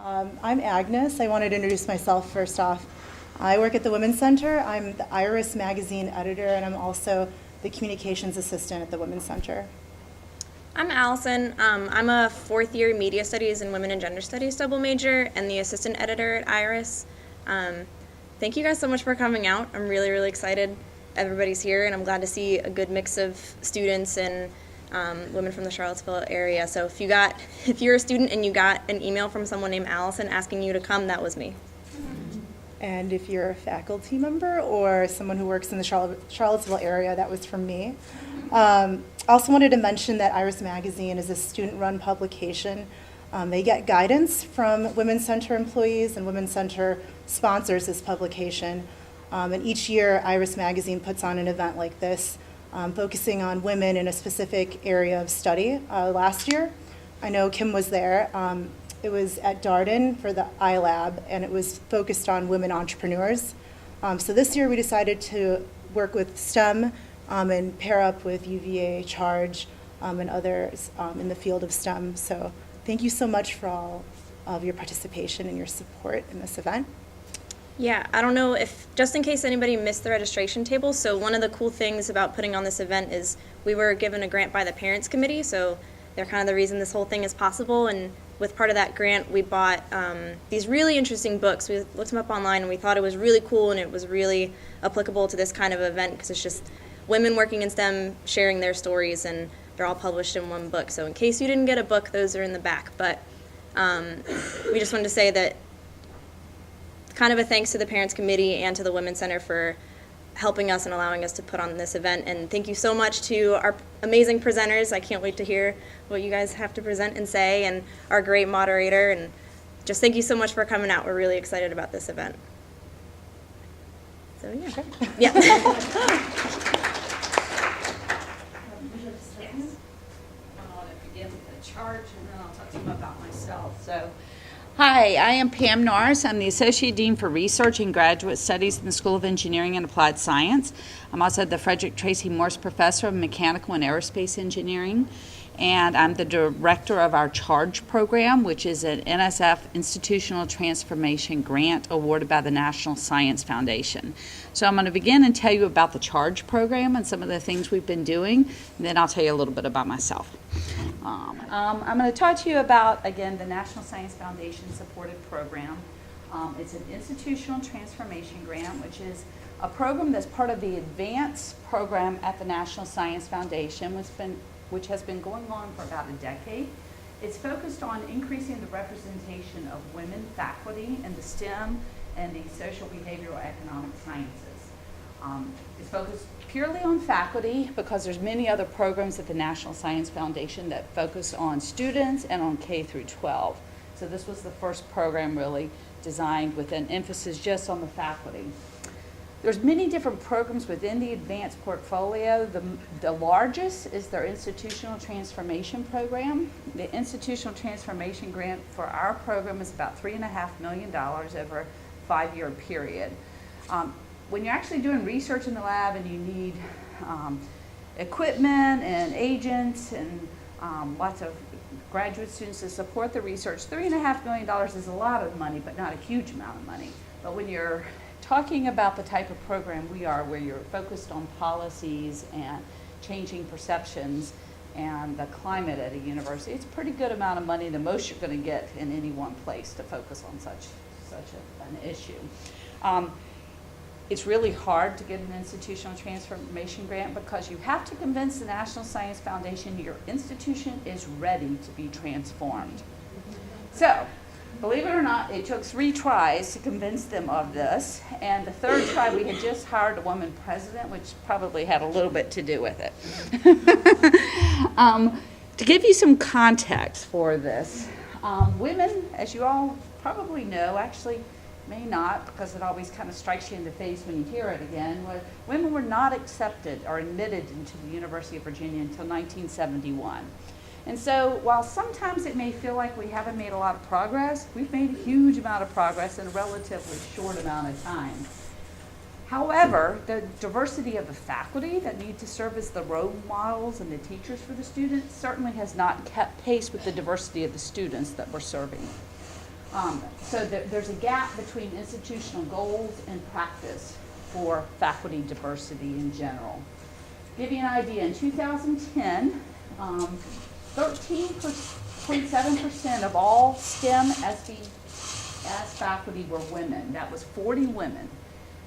I'm Agnes. I wanted to introduce myself first off. I work at the Women's Center. I'm the Iris magazine editor, and I'm also the communications assistant at the Women's Center. I'm Allison. I'm a fourth-year media studies and women and gender studies double major and the assistant editor at Iris. Thank you guys so much for coming out. I'm really, really excited everybody's here, and I'm glad to see a good mix of students and women from the Charlottesville area. So if you're a student and you got an email from someone named Allison asking you to come, that was me. And if you're a faculty member or someone who works in the Charlottesville area, that was from me. Also wanted to mention that Iris Magazine is a student-run publication. They get guidance from Women's Center employees, and Women's Center sponsors this publication. And each year, Iris Magazine puts on an event like this, focusing on women in a specific area of study. Last year, I know Kim was there. It was at Darden for the iLab, and it was focused on women entrepreneurs. So this year we decided to work with STEM and pair up with UVA, Charge, and others in the field of STEM. So thank you so much for all of your participation and your support in this event. Yeah, I don't know if, just in case anybody missed the registration table, so one of the cool things about putting on this event is we were given a grant by the Parents Committee, so they're kind of the reason this whole thing is possible, and with part of that grant, we bought these really interesting books. We looked them up online, and we thought it was really cool, and it was really applicable to this kind of event, because it's just women working in STEM sharing their stories, and they're all published in one book. So in case you didn't get a book, those are in the back, but we just wanted to say that kind of a thanks to the Parents Committee and to the Women's Center for helping us and allowing us to put on this event. And thank you so much to our amazing presenters. I can't wait to hear what you guys have to present and say, and our great moderator. And just thank you so much for coming out. We're really excited about this event. So yeah. Sure. Yeah. I want to begin with the charge, and then I'll talk to you about myself. So, hi, I am Pam Norris. I'm the Associate Dean for Research and Graduate Studies in the School of Engineering and Applied Science. I'm also the Frederick Tracy Morse Professor of Mechanical and Aerospace Engineering, and I'm the Director of our CHARGE program, which is an NSF Institutional Transformation Grant awarded by the National Science Foundation. So I'm going to begin and tell you about the CHARGE program and some of the things we've been doing, and then I'll tell you a little bit about myself. I'm going to talk to you about, again, the National Science Foundation supported program. It's an institutional transformation grant, which is a program that's part of the advanced program at the National Science Foundation, which has been going on for about a decade. It's focused on increasing the representation of women faculty in the STEM and the social, behavioral, economic sciences. It's focused purely on faculty because there's many other programs at the National Science Foundation that focus on students and on K through 12. So this was the first program really designed with an emphasis just on the faculty. There's many different programs within the advanced portfolio. The largest is their institutional transformation program. The institutional transformation grant for our program is about $3.5 million over a 5-year period. When you're actually doing research in the lab and you need equipment and agents and lots of graduate students to support the research, $3.5 million is a lot of money, but not a huge amount of money. But when you're talking about the type of program we are, where you're focused on policies and changing perceptions and the climate at a university, it's a pretty good amount of money, the most you're going to get in any one place to focus on such an issue. It's really hard to get an institutional transformation grant because you have to convince the National Science Foundation your institution is ready to be transformed. So, believe it or not, it took 3 tries to convince them of this, and the 3rd try we had just hired a woman president, which probably had a little bit to do with it. To give you some context for this, women, as you all probably know, actually may not, because it always kind of strikes you in the face when you hear it again, women were not accepted or admitted into the University of Virginia until 1971. And so while sometimes it may feel like we haven't made a lot of progress, we've made a huge amount of progress in a relatively short amount of time. However, the diversity of the faculty that need to serve as the role models and the teachers for the students certainly has not kept pace with the diversity of the students that we're serving. So there's a gap between institutional goals and practice for faculty diversity in general. To give you an idea, in 2010, 13.7% of all STEM SBS faculty were women. That was 40 women.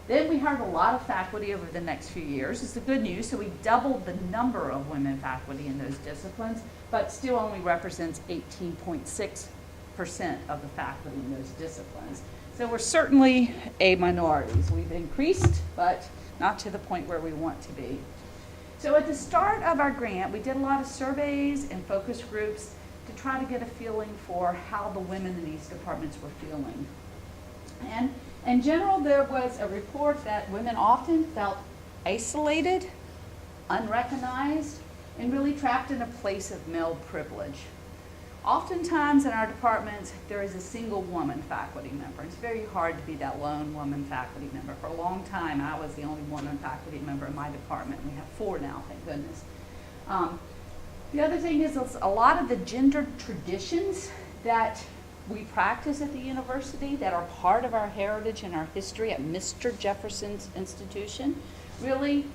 Then we hired a lot of faculty over the next few years. It's the good news. So we doubled the number of women faculty in those disciplines, but still only represents 18.6% of the faculty in those disciplines. So we're certainly a minority. So we've increased, but not to the point where we want to be. So at the start of our grant, we did a lot of surveys and focus groups to try to get a feeling for how the women in these departments were feeling. And in general, there was a report that women often felt isolated, unrecognized, and really trapped in a place of male privilege. Oftentimes in our departments, there is a single woman faculty member. It's very hard to be that lone woman faculty member. For a long time, I was the only woman faculty member in my department. We have 4 now, thank goodness. The other thing is a lot of the gender traditions that we practice at the university that are part of our heritage and our history at Mr. Jefferson's institution really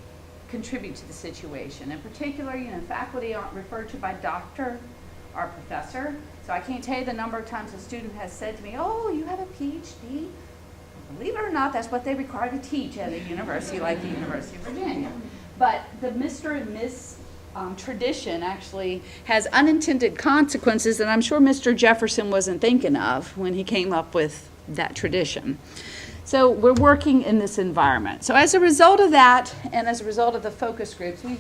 contribute to the situation. In particular, faculty aren't referred to by doctor or professor. So I can't tell you the number of times a student has said to me, "Oh, you have a PhD?" Believe it or not, that's what they require to teach at a university like the University of Virginia. But the Mr. and Miss tradition actually has unintended consequences that I'm sure Mr. Jefferson wasn't thinking of when he came up with that tradition. So we're working in this environment. So as a result of that, and as a result of the focus groups, we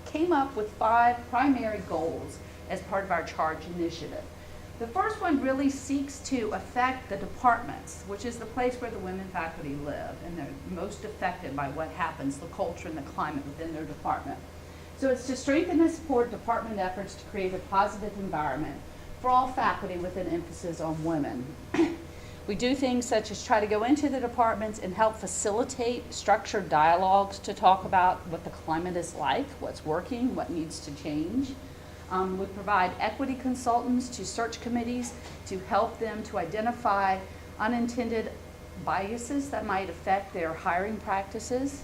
came up with 5 primary goals as part of our charge initiative. The first one really seeks to affect the departments, which is the place where the women faculty live, and they're most affected by what happens, the culture and the climate within their department. So it's to strengthen and support department efforts to create a positive environment for all faculty with an emphasis on women. We do things such as try to go into the departments and help facilitate structured dialogues to talk about what the climate is like, what's working, what needs to change. We provide equity consultants to search committees to help them to identify unintended biases that might affect their hiring practices.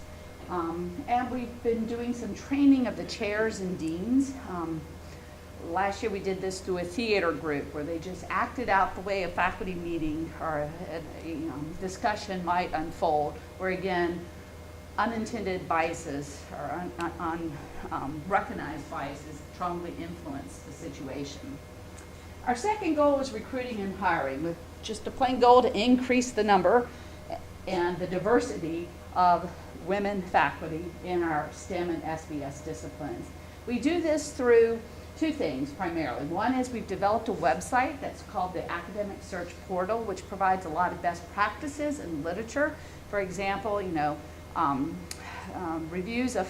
And we've been doing some training of the chairs and deans. Last year we did this through a theater group where they just acted out the way a faculty meeting or a discussion might unfold, where again, unintended biases or unrecognized biases strongly influence the situation. Our second goal is recruiting and hiring, with just a plain goal to increase the number and the diversity of women faculty in our STEM and SBS disciplines. We do this through 2 things primarily. One is we've developed a website that's called the Academic Search Portal, which provides a lot of best practices and literature. For example, reviews of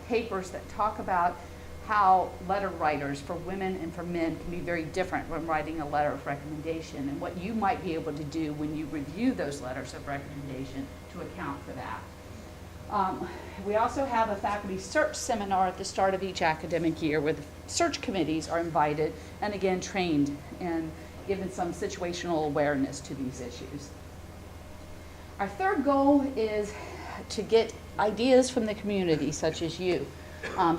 papers that talk about how letter writers for women and for men can be very different when writing a letter of recommendation, and what you might be able to do when you review those letters of recommendation to account for that. We also have a faculty search seminar at the start of each academic year where the search committees are invited and again trained and given some situational awareness to these issues. Our third goal is to get ideas from the community, such as you.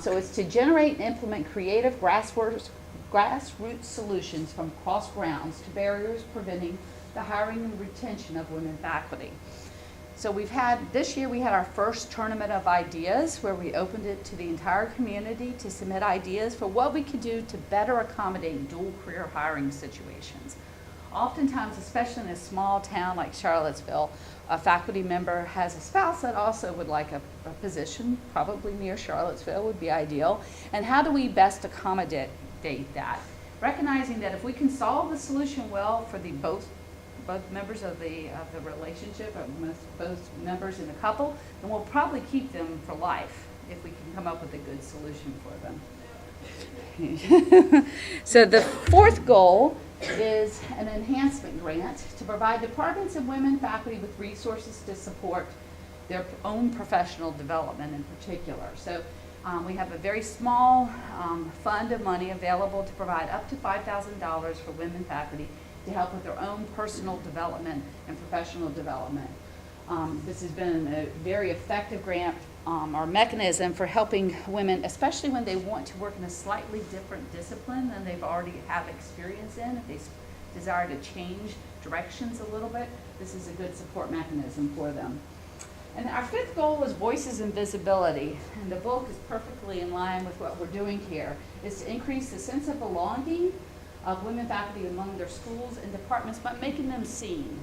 So it's to generate and implement creative grassroots solutions from across grounds to barriers preventing the hiring and retention of women faculty. So this year we had our first tournament of ideas where we opened it to the entire community to submit ideas for what we could do to better accommodate dual career hiring situations. Oftentimes, especially in a small town like Charlottesville, a faculty member has a spouse that also would like a position, probably near Charlottesville would be ideal. And how do we best accommodate that? Recognizing that if we can solve the solution well for both members of the relationship, or both members in the couple, then we'll probably keep them for life if we can come up with a good solution for them. So the fourth goal is an enhancement grant to provide departments and women faculty with resources to support their own professional development in particular. So we have a very small fund of money available to provide up to $5,000 for women faculty to help with their own personal development and professional development. This has been a very effective grant or mechanism for helping women, especially when they want to work in a slightly different discipline than they've already have experience in. If they desire to change directions a little bit, this is a good support mechanism for them. And our fifth goal is voices and visibility, and the book is perfectly in line with what we're doing here, is to increase the sense of belonging of women faculty among their schools and departments by making them seen.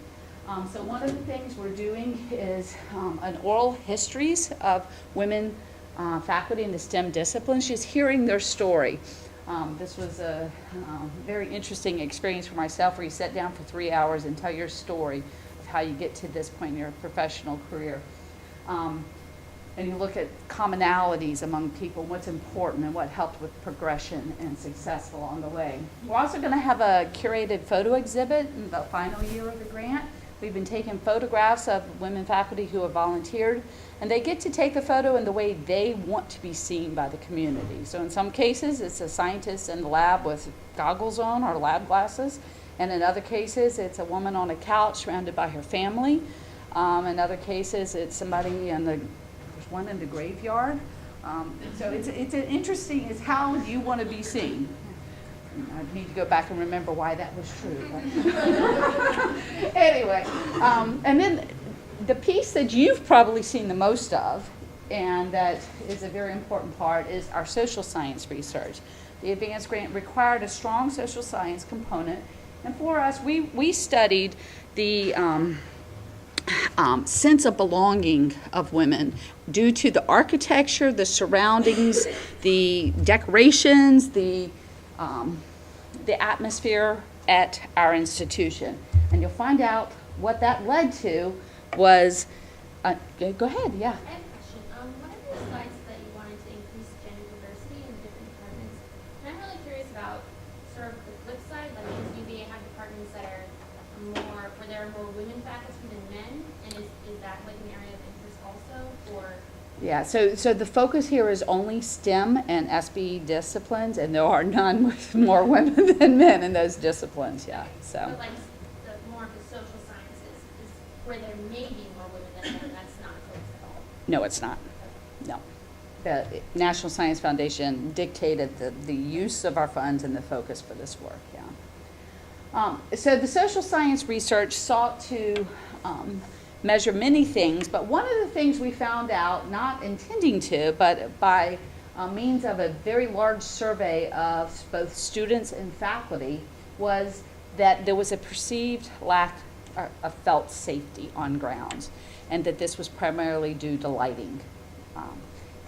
So one of the things we're doing is an oral histories of women faculty in the STEM disciplines, just hearing their story. This was a very interesting experience for myself, where you sit down for 3 hours and tell your story of how you get to this point in your professional career. And you look at commonalities among people, what's important and what helped with progression and success along the way. We're also going to have a curated photo exhibit in the final year of the grant. We've been taking photographs of women faculty who have volunteered, and they get to take the photo in the way they want to be seen by the community. So in some cases, it's a scientist in the lab with goggles on or lab glasses, and in other cases, it's a woman on a couch surrounded by her family. In other cases, it's somebody there's one in the graveyard. So it's an interesting, is how you want to be seen. I need to go back and remember why that was true. Anyway, and then the piece that you've probably seen the most of, and that is a very important part, is our social science research. The advanced grant required a strong social science component, and for us, we studied the sense of belonging of women due to the architecture, the surroundings, the decorations, the atmosphere at our institution. And you'll find out what that led to was, go ahead, yeah. I have a question. One of your slides that you wanted to increase gender diversity in different departments. And I'm really curious about sort of the flip side, like does UVA have departments that are more, where there are more women faculty than men? And is that like an area of interest also, or? Yeah, so the focus here is only STEM and SBE disciplines, and there are none with more women than men in those disciplines, yeah, so. But like the more of the social sciences is where there may be more women than men, that's not focused at all? No, it's not, no. The National Science Foundation dictated the use of our funds and the focus for this work, yeah. So the social science research sought to measure many things, but one of the things we found out, not intending to, but by means of a very large survey of both students and faculty, was that there was a perceived lack of felt safety on grounds, and that this was primarily due to lighting,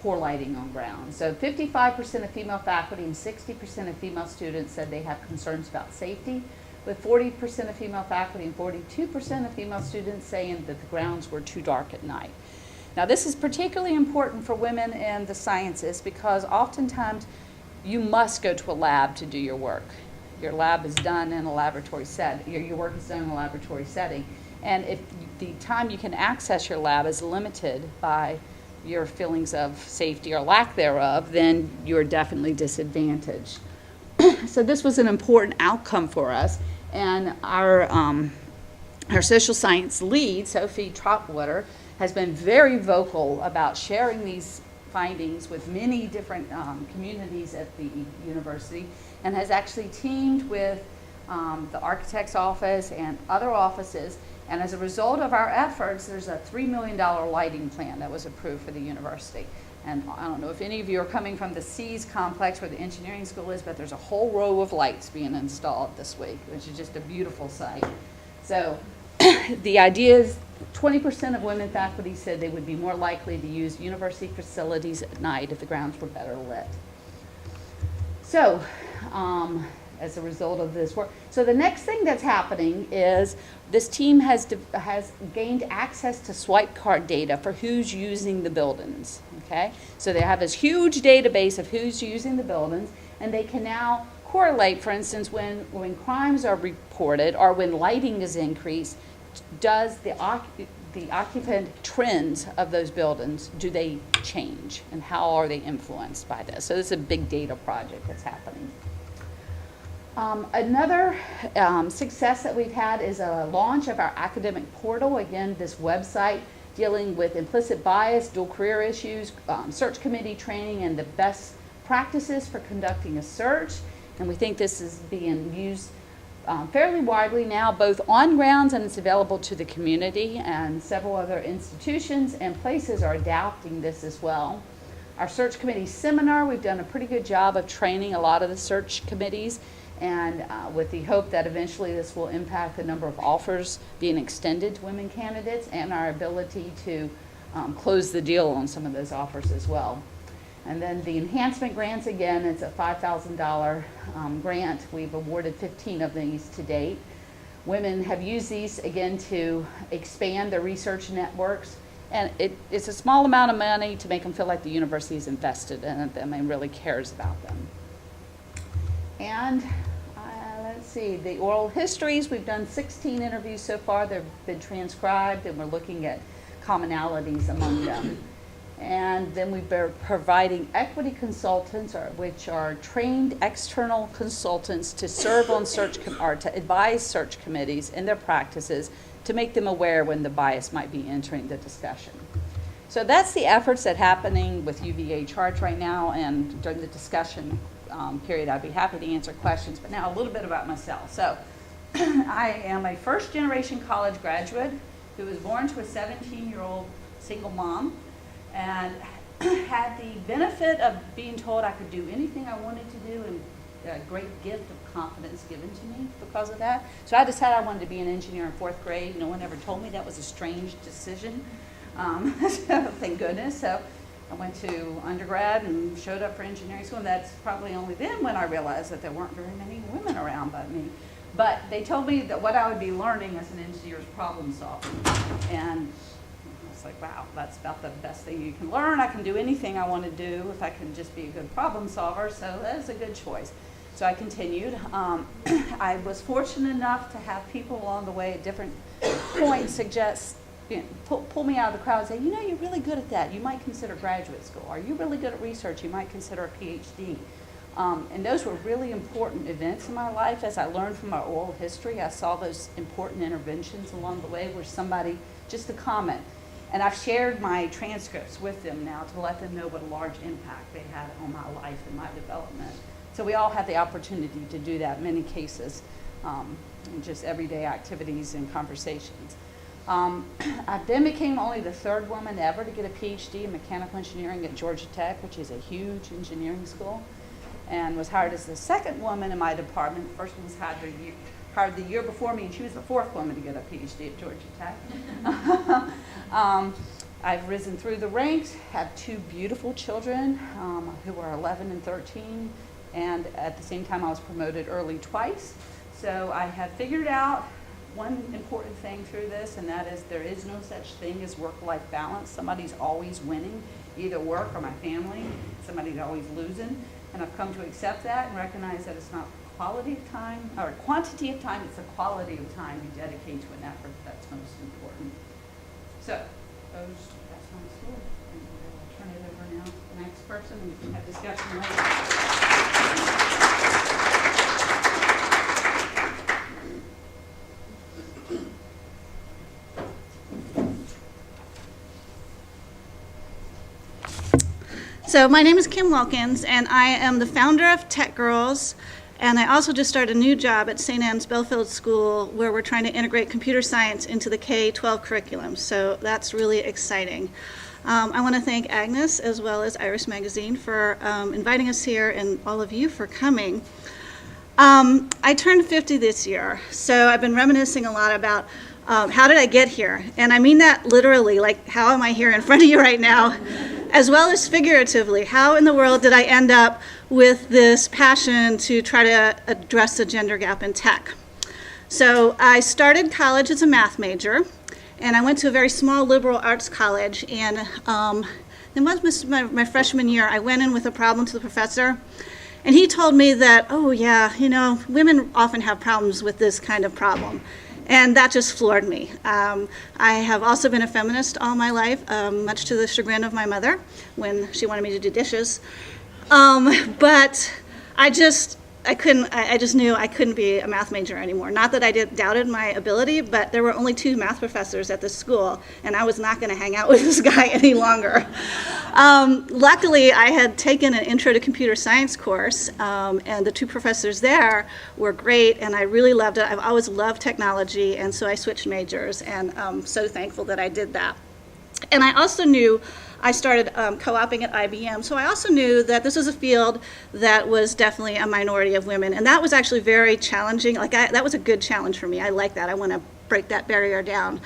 poor lighting on grounds. So 55% of female faculty and 60% of female students said they have concerns about safety, with 40% of female faculty and 42% of female students saying that the grounds were too dark at night. Now, this is particularly important for women in the sciences because oftentimes you must go to a lab to do your work. Your lab is done in a laboratory setting. Your work is done in a laboratory setting. And if the time you can access your lab is limited by your feelings of safety or lack thereof, then you're definitely disadvantaged. So this was an important outcome for us, and our social science lead, Sophie Trotwater, has been very vocal about sharing these findings with many different communities at the university, and has actually teamed with the architect's office and other offices. And as a result of our efforts, there's a $3 million lighting plan that was approved for the university. And I don't know if any of you are coming from the Seas complex where the engineering school is, but there's a whole row of lights being installed this week, which is just a beautiful sight. So the idea is 20% of women faculty said they would be more likely to use university facilities at night if the grounds were better lit. So as a result of this work. So the next thing that's happening is this team has gained access to swipe card data for who's using the buildings, okay? So they have this huge database of who's using the buildings, and they can now correlate, for instance, when crimes are reported or when lighting is increased, does the occupant trends of those buildings, do they change, and how are they influenced by this? So this is a big data project that's happening. Another success that we've had is a launch of our academic portal. Again, this website dealing with implicit bias, dual career issues, search committee training, and the best practices for conducting a search. And we think this is being used fairly widely now, both on grounds, and it's available to the community, and several other institutions and places are adopting this as well. Our search committee seminar, we've done a pretty good job of training a lot of the search committees, and with the hope that eventually this will impact the number of offers being extended to women candidates and our ability to close the deal on some of those offers as well. And then the enhancement grants, again, it's a $5,000 grant. We've awarded 15 of these to date. Women have used these, again, to expand their research networks. And it's a small amount of money to make them feel like the university is invested in them and really cares about them. And let's see, the oral histories, we've done 16 interviews so far. They've been transcribed, and we're looking at commonalities among them. And then we've been providing equity consultants, which are trained external consultants to serve on or to advise search committees in their practices to make them aware when the bias might be entering the discussion. So that's the efforts that are happening with UVA Charge right now, and during the discussion period, I'd be happy to answer questions. But now a little bit about myself. So I am a first-generation college graduate who was born to a 17-year-old single mom, and had the benefit of being told I could do anything I wanted to do, and a great gift of confidence given to me because of that. So I decided I wanted to be an engineer in 4th grade. No one ever told me that was a strange decision. So thank goodness. So I went to undergrad and showed up for engineering school, and that's probably only then when I realized that there weren't very many women around but me. But they told me that what I would be learning as an engineer is problem solving. And it's like, wow, that's about the best thing you can learn. I can do anything I want to do if I can just be a good problem solver, so that is a good choice. So I continued. I was fortunate enough to have people along the way at different points suggest, pull me out of the crowd and say, you know, you're really good at that. You might consider graduate school. Are you really good at research? You might consider a PhD. And those were really important events in my life. As I learned from my oral history, I saw those important interventions along the way where somebody, just a comment. And I've shared my transcripts with them now to let them know what a large impact they had on my life and my development. So we all have the opportunity to do that in many cases, in just everyday activities and conversations. I then became only the 3rd woman ever to get a PhD in mechanical engineering at Georgia Tech, which is a huge engineering school, and was hired as the 2nd woman in my department. The first one was hired the year before me, and she was the 4th woman to get a PhD at Georgia Tech. I've risen through the ranks, have 2 beautiful children who are 11 and 13, and at the same time I was promoted early twice. So I have figured out one important thing through this, and that is there is no such thing as work-life balance. Somebody's always winning, either work or my family. Somebody's always losing, and I've come to accept that and recognize that it's not quality of time, or quantity of time, it's the quality of time you dedicate to an effort that's most important. So, that's my story. And I'll turn it over now to the next person, and we can have discussion later. So my name is Kim Wilkins, and I am the founder of Tech Girls, and I also just started a new job at St. Anne's Belfield School where we're trying to integrate computer science into the K-12 curriculum, so that's really exciting. I want to thank Agnes as well as Iris Magazine for inviting us here, and all of you for coming. I turned 50 this year, so I've been reminiscing a lot about how did I get here? And I mean that literally, like how am I here in front of you right now? As well as figuratively, how in the world did I end up with this passion to try to address the gender gap in tech? So I started college as a math major, and I went to a very small liberal arts college, and then was my freshman year, I went in with a problem to the professor, and he told me that, oh yeah, you know, women often have problems with this kind of problem. And that just floored me. I have also been a feminist all my life, much to the chagrin of my mother when she wanted me to do dishes. But I just I just knew I couldn't be a math major anymore. Not that I doubted my ability, but there were only 2 math professors at the school, and I was not going to hang out with this guy any longer. Luckily, I had taken an Intro to Computer Science course, and the 2 professors there were great, and I really loved it. I've always loved technology, and so I switched majors, and I'm so thankful that I did that. And I also knew I started co-oping at IBM, so I also knew that this was a field that was definitely a minority of women, and that was actually very challenging. That was a good challenge for me. I like that. I want to break that barrier down.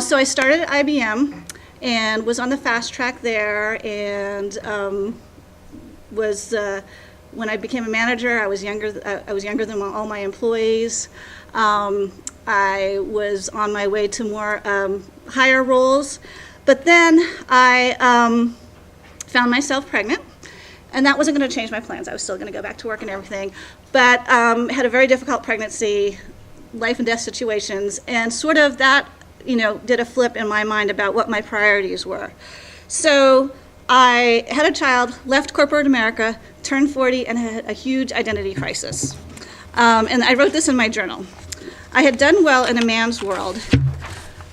So I started at IBM and was on the fast track there, and when I became a manager, I was younger than all my employees. I was on my way to more higher roles. But then I found myself pregnant, and that wasn't going to change my plans. I was still going to go back to work and everything, but had a very difficult pregnancy, life and death situations, and sort of that, did a flip in my mind about what my priorities were. So I had a child, left corporate America, turned 40, and had a huge identity crisis. And I wrote this in my journal. I had done well in a man's world,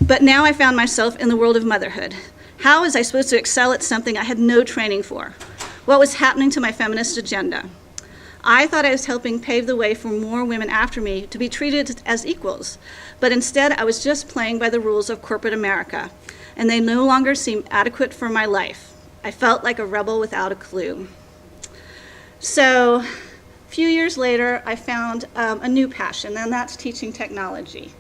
but now I found myself in the world of motherhood. How was I supposed to excel at something I had no training for? What was happening to my feminist agenda? I thought I was helping pave the way for more women after me to be treated as equals, but instead I was just playing by the rules of corporate America, and they no longer seemed adequate for my life. I felt like a rebel without a clue. So a few years later, I found a new passion, and that's teaching technology.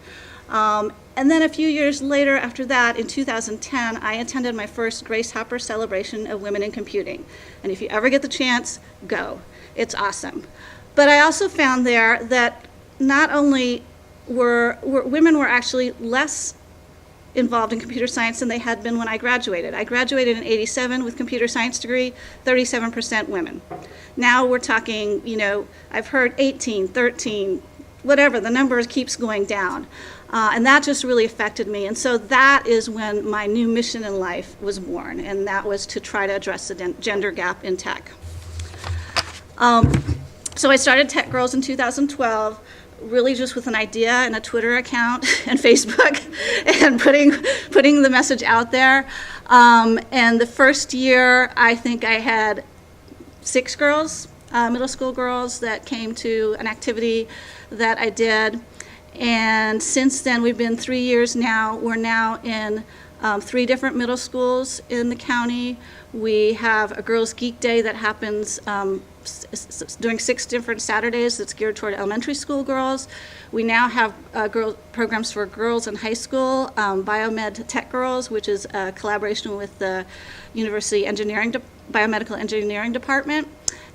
And then a few years later after that, in 2010, I attended my first Grace Hopper celebration of women in computing. And if you ever get the chance, go. It's awesome. But I also found there that not only were women were actually less involved in computer science than they had been when I graduated. I graduated in '87 with computer science degree, 37% women. Now we're talking, I've heard 18, 13, whatever, the number keeps going down. And that just really affected me. And so that is when my new mission in life was born, and that was to try to address the gender gap in tech. So I started Tech Girls in 2012, really just with an idea and a Twitter account and Facebook, and putting the message out there. And the first year, I think I had 6 girls, middle school girls, that came to an activity that I did. And since then, we've been 3 years now. We're now in 3 different middle schools in the county. We have a Girls Geek Day that happens during 6 different Saturdays that's geared toward elementary school girls. We now have programs for girls in high school, Biomed Tech Girls, which is a collaboration with the University Biomedical Engineering Department.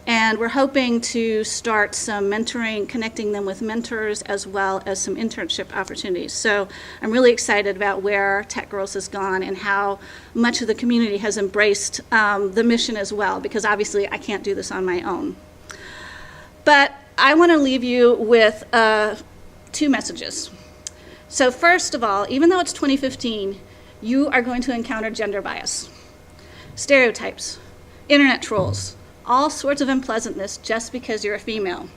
And we're hoping to start some mentoring, connecting them with mentors, as well as some internship opportunities. So I'm really excited about where Tech Girls has gone and how much of the community has embraced the mission as well, because obviously I can't do this on my own. But I want to leave you with 2 messages. So first of all, even though it's 2015, you are going to encounter gender bias, stereotypes, internet trolls, all sorts of unpleasantness just because you're a female.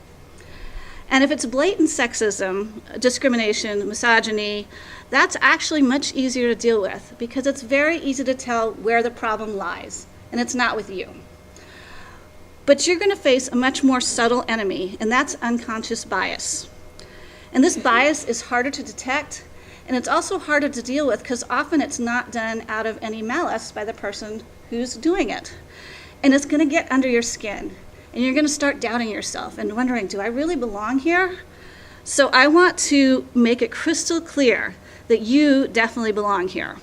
And if it's blatant sexism, discrimination, misogyny, that's actually much easier to deal with, because it's very easy to tell where the problem lies, and it's not with you. But you're going to face a much more subtle enemy, and that's unconscious bias. And this bias is harder to detect, and it's also harder to deal with, because often it's not done out of any malice by the person who's doing it. And it's going to get under your skin, and you're going to start doubting yourself and wondering, do I really belong here? So I want to make it crystal clear that you definitely belong here.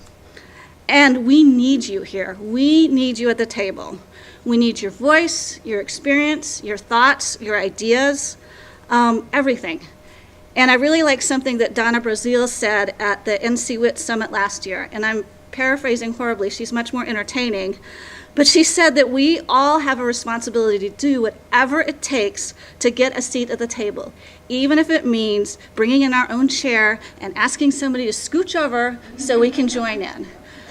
And we need you here. We need you at the table. We need your voice, your experience, your thoughts, your ideas, everything. And I really like something that Donna Brazil said at the NCWIT Summit last year, and I'm paraphrasing horribly. She's much more entertaining. But she said that we all have a responsibility to do whatever it takes to get a seat at the table, even if it means bringing in our own chair and asking somebody to scooch over so we can join in.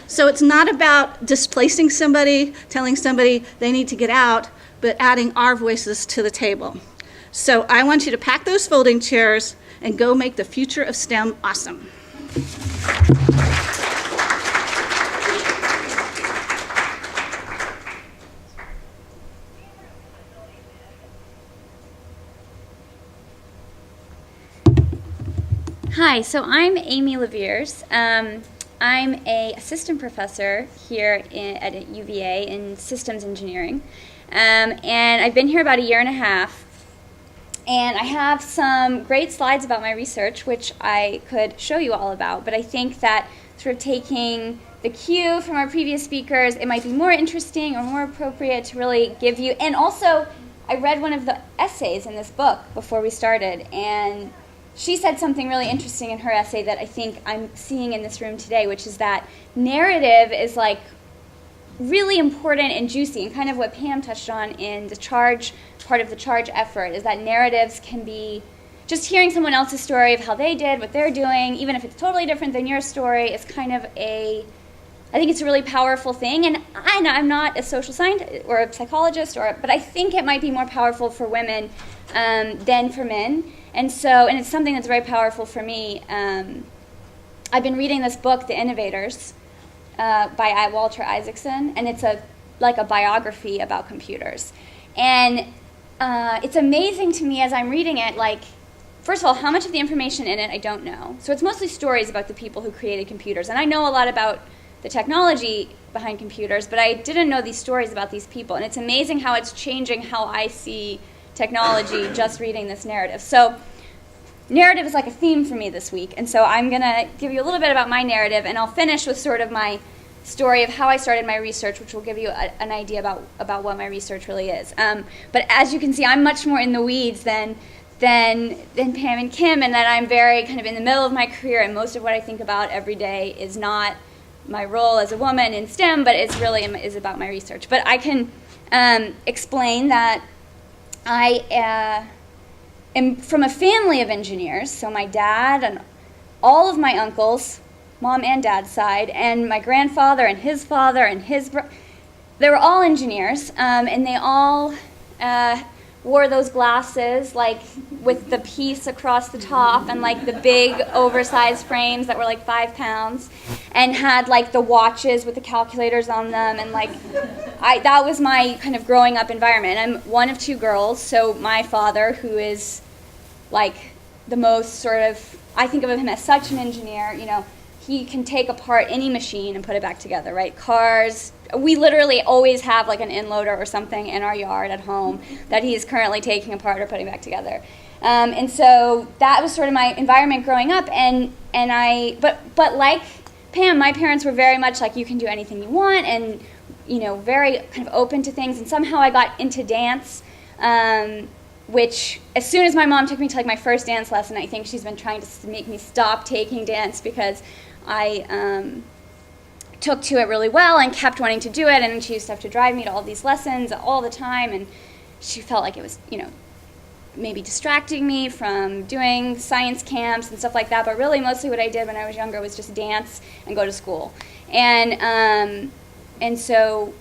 So it's not about displacing somebody, telling somebody they need to get out, but adding our voices to the table. So I want you to pack those folding chairs and go make the future of STEM awesome. Hi, so I'm Amy Leviers. I'm a assistant professor here at UVA in systems engineering, and I've been here about a year and a half. And I have some great slides about my research, which I could show you all about. But I think that sort of taking the cue from our previous speakers, it might be more interesting or more appropriate to really give you. And also, I read one of the essays in this book before we started, and she said something really interesting in her essay that I think I'm seeing in this room today, which is that narrative is like really important and juicy, and kind of what Pam touched on in the charge, part of the charge effort, is that narratives can be just hearing someone else's story of how they did, what they're doing, even if it's totally different than your story, is kind of I think it's a really powerful thing. And I'm not a social scientist or a psychologist, but I think it might be more powerful for women than for men. And it's something that's very powerful for me. I've been reading this book, The Innovators, by Walter Isaacson, and it's like a biography about computers. And it's amazing to me as I'm reading it, like, first of all, how much of the information in it I don't know. So it's mostly stories about the people who created computers. And I know a lot about the technology behind computers, but I didn't know these stories about these people. And it's amazing how it's changing how I see technology just reading this narrative. So narrative is like a theme for me this week. And so I'm going to give you a little bit about my narrative, and I'll finish with sort of my story of how I started my research, which will give you an idea about what my research really is. But as you can see, I'm much more in the weeds than Pam and Kim, and that I'm very kind of in the middle of my career, and most of what I think about every day is not my role as a woman in STEM, but it's really is about my research. But I can explain that I am from a family of engineers, so my dad and all of my uncles, mom and dad's side, and my grandfather and his father and they were all engineers, and they all wore those glasses, like with the piece across the top and like the big oversized frames that were like 5 pounds, and had like the watches with the calculators on them, and like that was my kind of growing up environment. I'm one of 2 girls, so my father, who is like the most sort of, I think of him as such an engineer, you know, he can take apart any machine and put it back together, right? Cars. We literally always have like an inloader or something in our yard at home that he is currently taking apart or putting back together. And so that was sort of my environment growing up. But like Pam, my parents were very much like, you can do anything you want, and, you know, very kind of open to things. And somehow I got into dance, which as soon as my mom took me to like my first dance lesson, I think she's been trying to make me stop taking dance, because I took to it really well and kept wanting to do it, and she used to have to drive me to all these lessons all the time, and she felt like it was, you know, maybe distracting me from doing science camps and stuff like that. But really, mostly what I did when I was younger was just dance and go to school. And so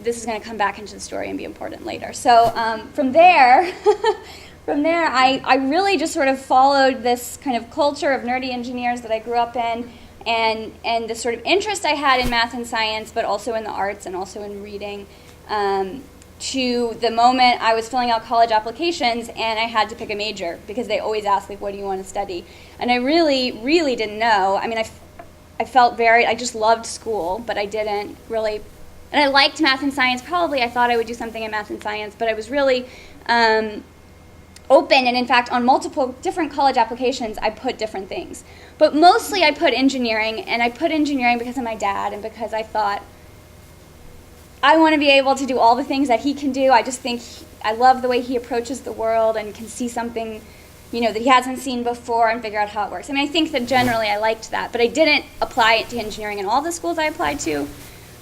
this is going to come back into the story and be important later. So from there, I really just sort of followed this kind of culture of nerdy engineers that I grew up in, and the sort of interest I had in math and science, but also in the arts and also in reading, to the moment I was filling out college applications and I had to pick a major, because they always ask, like, what do you want to study? And I really, really didn't know. I mean, I felt I just loved school, but I didn't really, and I liked math and science. Probably I thought I would do something in math and science, but I was really open, and in fact, on multiple different college applications, I put different things. But mostly I put engineering, and I put engineering because of my dad, and because I thought, I want to be able to do all the things that he can do. I just think I love the way he approaches the world and can see something, you know, that he hasn't seen before and figure out how it works. I mean, I think that generally I liked that, but I didn't apply it to engineering in all the schools I applied to.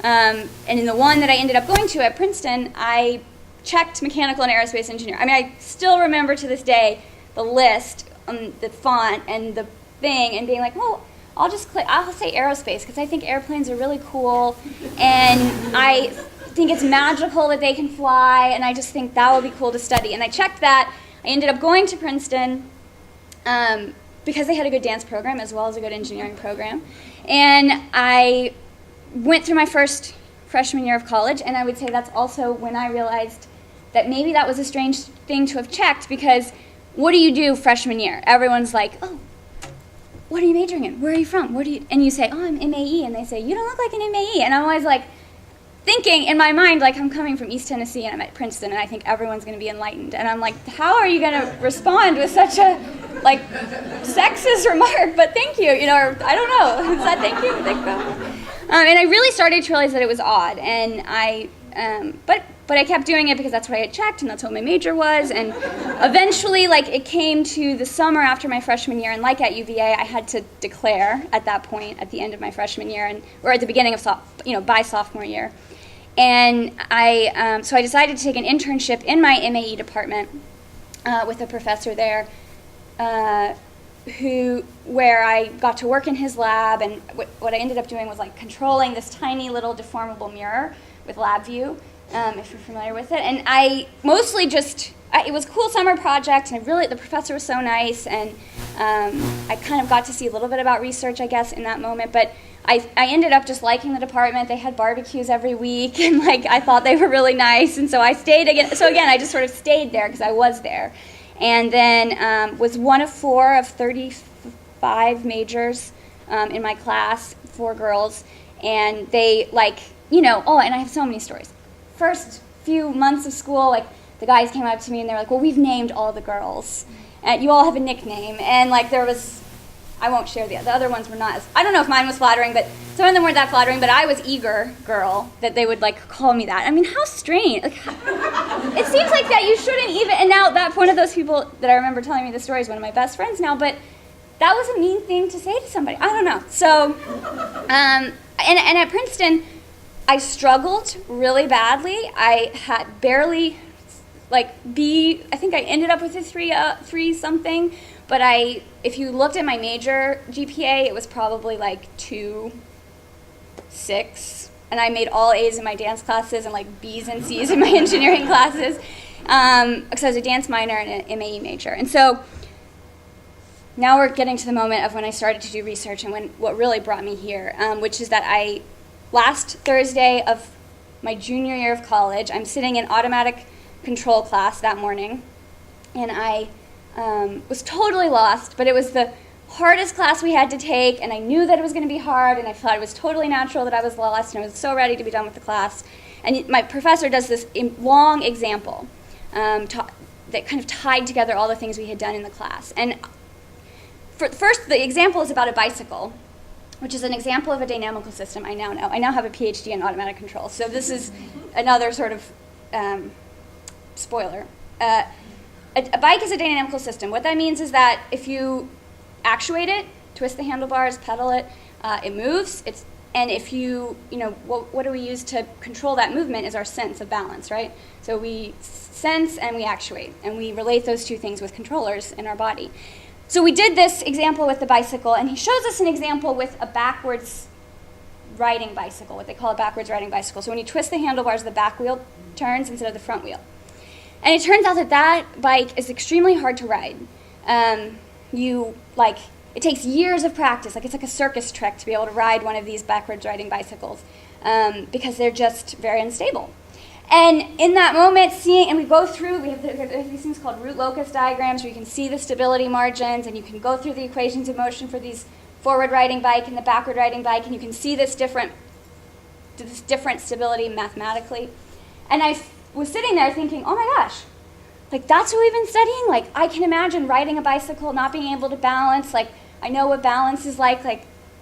And in the one that I ended up going to at Princeton, I checked mechanical and aerospace engineer. I mean, I still remember to this day the list, the font, and the thing, and being like, well, I'll say aerospace, because I think airplanes are really cool, and I think it's magical that they can fly, and I just think that would be cool to study. And I checked that. I ended up going to Princeton because they had a good dance program as well as a good engineering program. And I went through my first freshman year of college, and I would say that's also when I realized that maybe that was a strange thing to have checked, because what do you do freshman year? Everyone's like, oh, what are you majoring in? Where are you from? And you say, oh, I'm MAE, and they say, you don't look like an MAE. And I'm always like, thinking in my mind, like, I'm coming from East Tennessee and I'm at Princeton and I think everyone's going to be enlightened. And I'm like, how are you going to respond with such a, like, sexist remark? But thank you, or I don't know. Is that thank you? And I really started to realize that it was odd. And but I kept doing it because that's what I had checked and that's what my major was. And eventually, like, it came to the summer after my freshman year, and like at UVA, I had to declare at that point, at the end of my freshman year, or at the beginning of by sophomore year. And so I decided to take an internship in my MAE department with a professor there, where I got to work in his lab, and what I ended up doing was like controlling this tiny little deformable mirror with LabVIEW, if you're familiar with it. And I mostly it was a cool summer project, and the professor was so nice, and I kind of got to see a little bit about research, I guess, in that moment, but I ended up just liking the department. They had barbecues every week, and like I thought they were really nice, and so I stayed again. So again, I just sort of stayed there because I was there, and then was one of 4 of 35 majors in my class, 4 girls, and they and I have so many stories. First few months of school, like the guys came up to me and they were like, "Well, we've named all the girls, and you all have a nickname," and like there was. I won't share the other ones were not as, I don't know if mine was flattering, but some of them weren't that flattering, but I was eager girl, that they would like call me that. I mean, how strange. Like, it seems like that you shouldn't even, and now that one of those people that I remember telling me the story is one of my best friends now, but that was a mean thing to say to somebody. I don't know. So, and at Princeton, I struggled really badly. I had barely, I think I ended up with a 3 something, but if you looked at my major GPA, it was probably like 2.6, and I made all A's in my dance classes and like B's and C's in my engineering classes, because I was a dance minor and an MAE major. And so now we're getting to the moment of when I started to do research and what really brought me here, which is that last Thursday of my junior year of college, I'm sitting in automatic control class that morning, and I was totally lost, but it was the hardest class we had to take, and I knew that it was going to be hard, and I thought it was totally natural that I was lost, and I was so ready to be done with the class. And my professor does this long example that kind of tied together all the things we had done in the class. And first, the example is about a bicycle, which is an example of a dynamical system I now know. I now have a PhD in automatic control, so this is another sort of spoiler. A bike is a dynamical system. What that means is that if you actuate it, twist the handlebars, pedal it, it moves. And if what do we use to control that movement is our sense of balance, right? So we sense and we actuate, and we relate those two things with controllers in our body. So we did this example with the bicycle, and he shows us an example with a backwards riding bicycle, what they call a backwards riding bicycle. So when you twist the handlebars, the back wheel turns instead of the front wheel. And it turns out that bike is extremely hard to ride. It takes years of practice. It's like a circus trick to be able to ride one of these backwards riding bicycles, because they're just very unstable. And in that moment, we go through, we have these things called root locus diagrams where you can see the stability margins, and you can go through the equations of motion for these forward riding bike and the backward riding bike, and you can see this different stability mathematically. And I was sitting there thinking, oh my gosh, that's what we've been studying? I can imagine riding a bicycle, not being able to balance. I know what balance is like.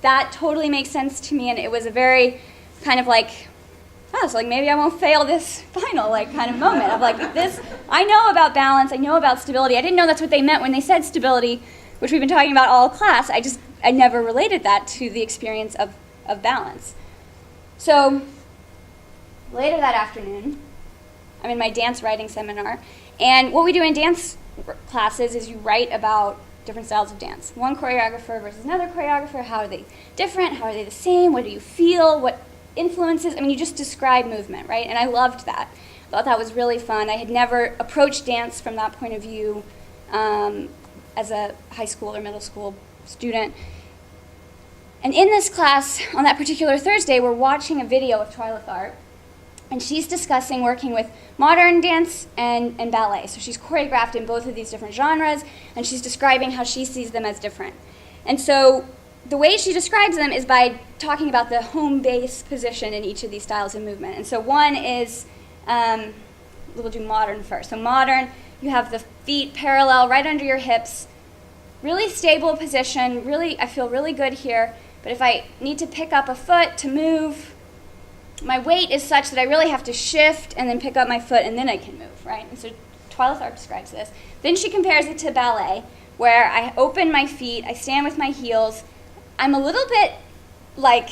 That totally makes sense to me, and it was a very kind of maybe I won't fail this final kind of moment of this. I know about balance. I know about stability. I didn't know that's what they meant when they said stability, which we've been talking about all class. I never related that to the experience of balance. So later that afternoon, I'm in my dance writing seminar, and what we do in dance classes is you write about different styles of dance. One choreographer versus another choreographer. How are they different? How are they the same? What do you feel? What influences? You just describe movement, right? And I loved that. Thought that was really fun. I had never approached dance from that point of view as a high school or middle school student. And in this class, on that particular Thursday, we're watching a video of Twyla Tharp, and she's discussing working with modern dance and ballet. So she's choreographed in both of these different genres, and she's describing how she sees them as different. And so the way she describes them is by talking about the home base position in each of these styles of movement. And so one is, we'll do modern first. So modern, you have the feet parallel right under your hips, really stable position, really, I feel really good here. But if I need to pick up a foot to move, my weight is such that I really have to shift and then pick up my foot and then I can move, right? And so Twyla Tharp describes this. Then she compares it to ballet, where I open my feet, I stand with my heels. I'm a little bit like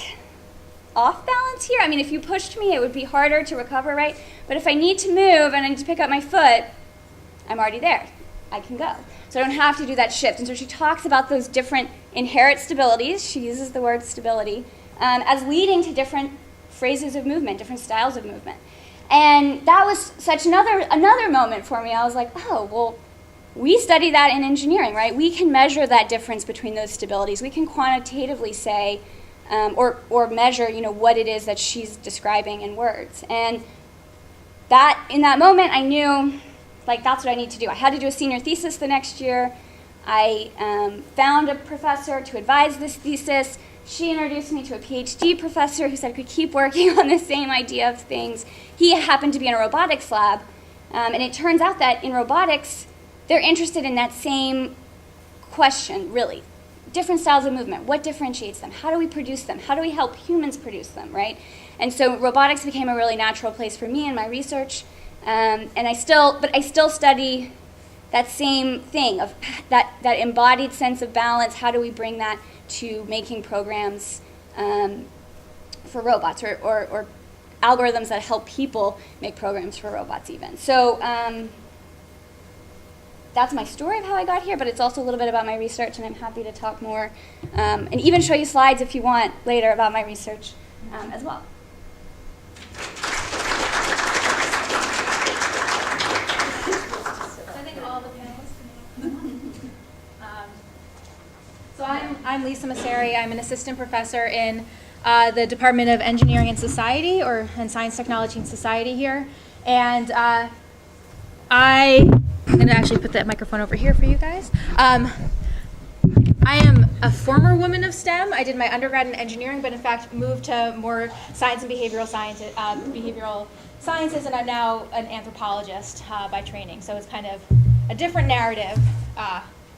off balance here. I mean, if you pushed me, it would be harder to recover, right? But if I need to move and I need to pick up my foot, I'm already there. I can go. So I don't have to do that shift. And so she talks about those different inherent stabilities. She uses the word stability as leading to different phrases of movement, different styles of movement. And that was such another moment for me. I was like, oh, well, we study that in engineering, right? We can measure that difference between those stabilities. We can quantitatively say or measure, what it is that she's describing in words. And that, in that moment, I knew, that's what I need to do. I had to do a senior thesis the next year. I found a professor to advise this thesis. She introduced me to a PhD professor who said I could keep working on the same idea of things. He happened to be in a robotics lab, and it turns out that in robotics, they're interested in that same question, really. Different styles of movement. What differentiates them? How do we produce them? How do we help humans produce them, right? And so robotics became a really natural place for me in my research. And I still study that same thing of that embodied sense of balance. How do we bring that to making programs for robots or algorithms that help people make programs for robots even. So that's my story of how I got here, but it's also a little bit about my research, and I'm happy to talk more and even show you slides if you want later about my research as well. I think all the panelists. So I'm Lisa Masseri. I'm an assistant professor in the Department of Engineering and Society, and Science, Technology, and Society here. And I'm going to actually put that microphone over here for you guys. I am a former woman of STEM. I did my undergrad in engineering, but in fact moved to more science and behavioral sciences, and I'm now an anthropologist by training. So it's kind of a different narrative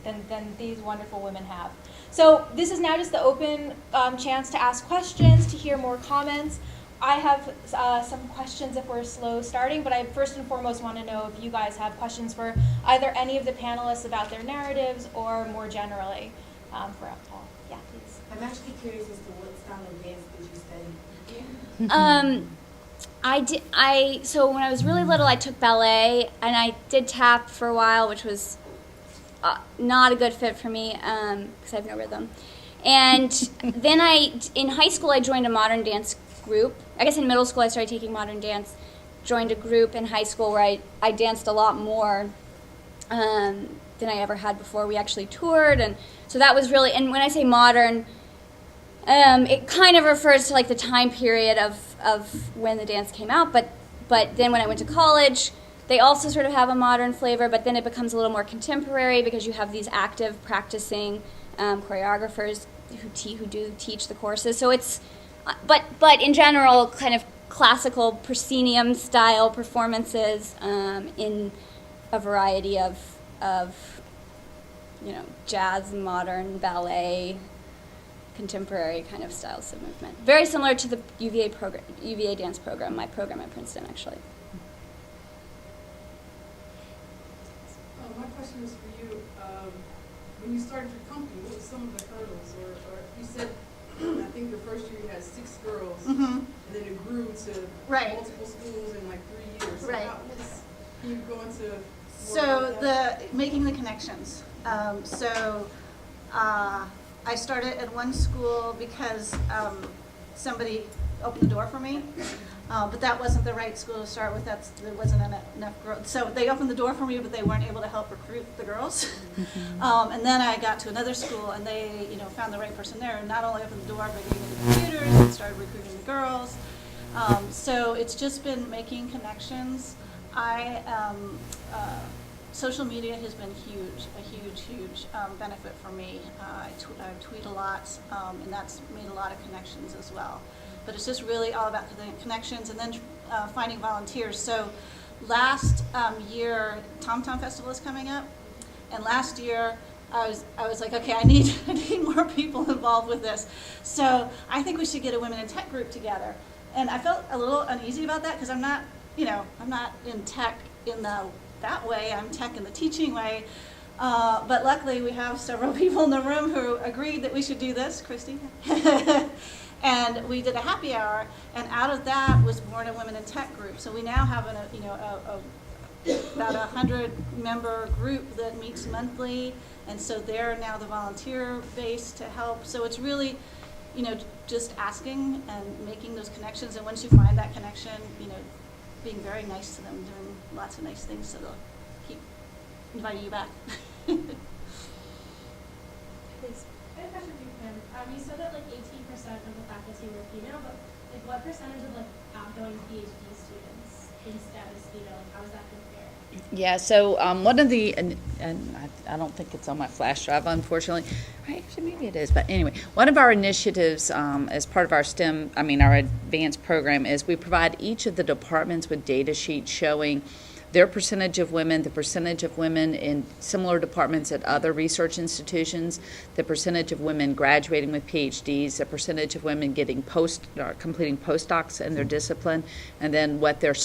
than these wonderful women have. So this is now just the open chance to ask questions, to hear more comments. I have some questions if we're slow starting, but I first and foremost want to know if you guys have questions for either any of the panelists about their narratives or more generally for Paul. Yeah, please. I'm actually curious as to what style of dance did you study? So when I was really little, I took ballet, and I did tap for a while, which was not a good fit for me because I have no rhythm. And then in high school, I joined a modern dance group. I guess in middle school, I started taking modern dance, joined a group in high school where I danced a lot more than I ever had before. We actually toured, and so that was really, and when I say modern, it kind of refers to the time period of when the dance came out, but then when I went to college, they also sort of have a modern flavor, but then it becomes a little more contemporary because you have these active practicing choreographers who do teach the courses. So it's, but in general, kind of classical proscenium style performances in a variety of jazz, modern, ballet, contemporary kind of styles of movement. Very similar to the UVA dance program, my program at Princeton, actually. My question is for you. When you started your company, what were some of the hurdles? Or you said, I think the first year you had 6 girls, and then it grew to multiple schools in 3 years. So Right. Can you go into more So about that? making the connections. I started at one school because somebody opened the door for me. But that wasn't the right school to start with. There wasn't enough growth. So they opened the door for me, but they weren't able to help recruit the girls. And then I got to another school, and they, found the right person there, and not only opened the door, but gave me the computers and started recruiting the girls. So it's just been making connections. Social media has been a huge benefit for me. I tweet a lot, and that's made a lot of connections as well. But it's just really all about the connections and then finding volunteers. So last year, Tom Tom Festival is coming up, and last year I was like, okay, I need more people involved with this. So I think we should get a women in tech group together. And I felt a little uneasy about that because I'm not in tech in that way. I'm tech in the teaching way. But luckily we have several people in the room who agreed that we should do this, Christy. And we did a happy hour, and out of that was born a Women in Tech group. So we now have about 100-member group that meets monthly, and so they're now the volunteer base to help. So it's really, just asking and making those connections, and once you find that connection, being very nice to them, doing lots of nice things, so they'll keep inviting you back. Please. I have a question for you, Pam. You said that 18% of the faculty were female, but what percentage of outgoing PhD students instead is female? How does that compare? Yeah, so one of the, and I don't think it's on my flash drive, unfortunately. Actually, maybe it is, but anyway, one of our initiatives as part of our our advanced program is we provide each of the departments with data sheets showing their percentage of women, the percentage of women in similar departments at other research institutions, the percentage of women graduating with PhDs, the percentage of women getting completing postdocs in their discipline, and then what their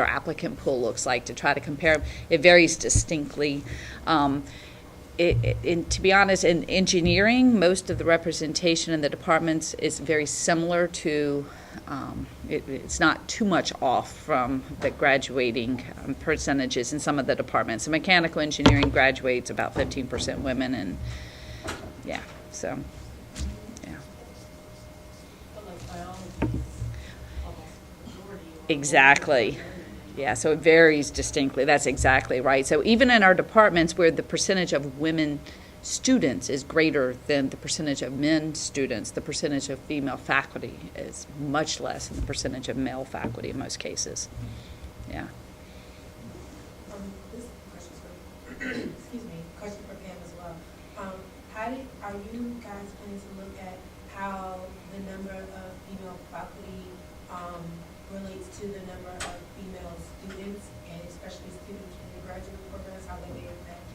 applicant pool looks like to try to compare. It varies distinctly. To be honest, in engineering, most of the representation in the departments is very similar to, it's not too much off from the graduating percentages in some of the departments. So mechanical engineering graduates about 15% women, and yeah, so, yeah. But biology is almost majority. Exactly. Yeah, so it varies distinctly. That's exactly right. So even in our departments where the percentage of women students is greater than the percentage of men students, the percentage of female faculty is much less than the percentage of male faculty in most cases. Yeah. This question's for, excuse me, question for Pam as well. Are you guys planning to look at how the number of female faculty relates to the number of female students, and especially students in the graduate programs, how they may impact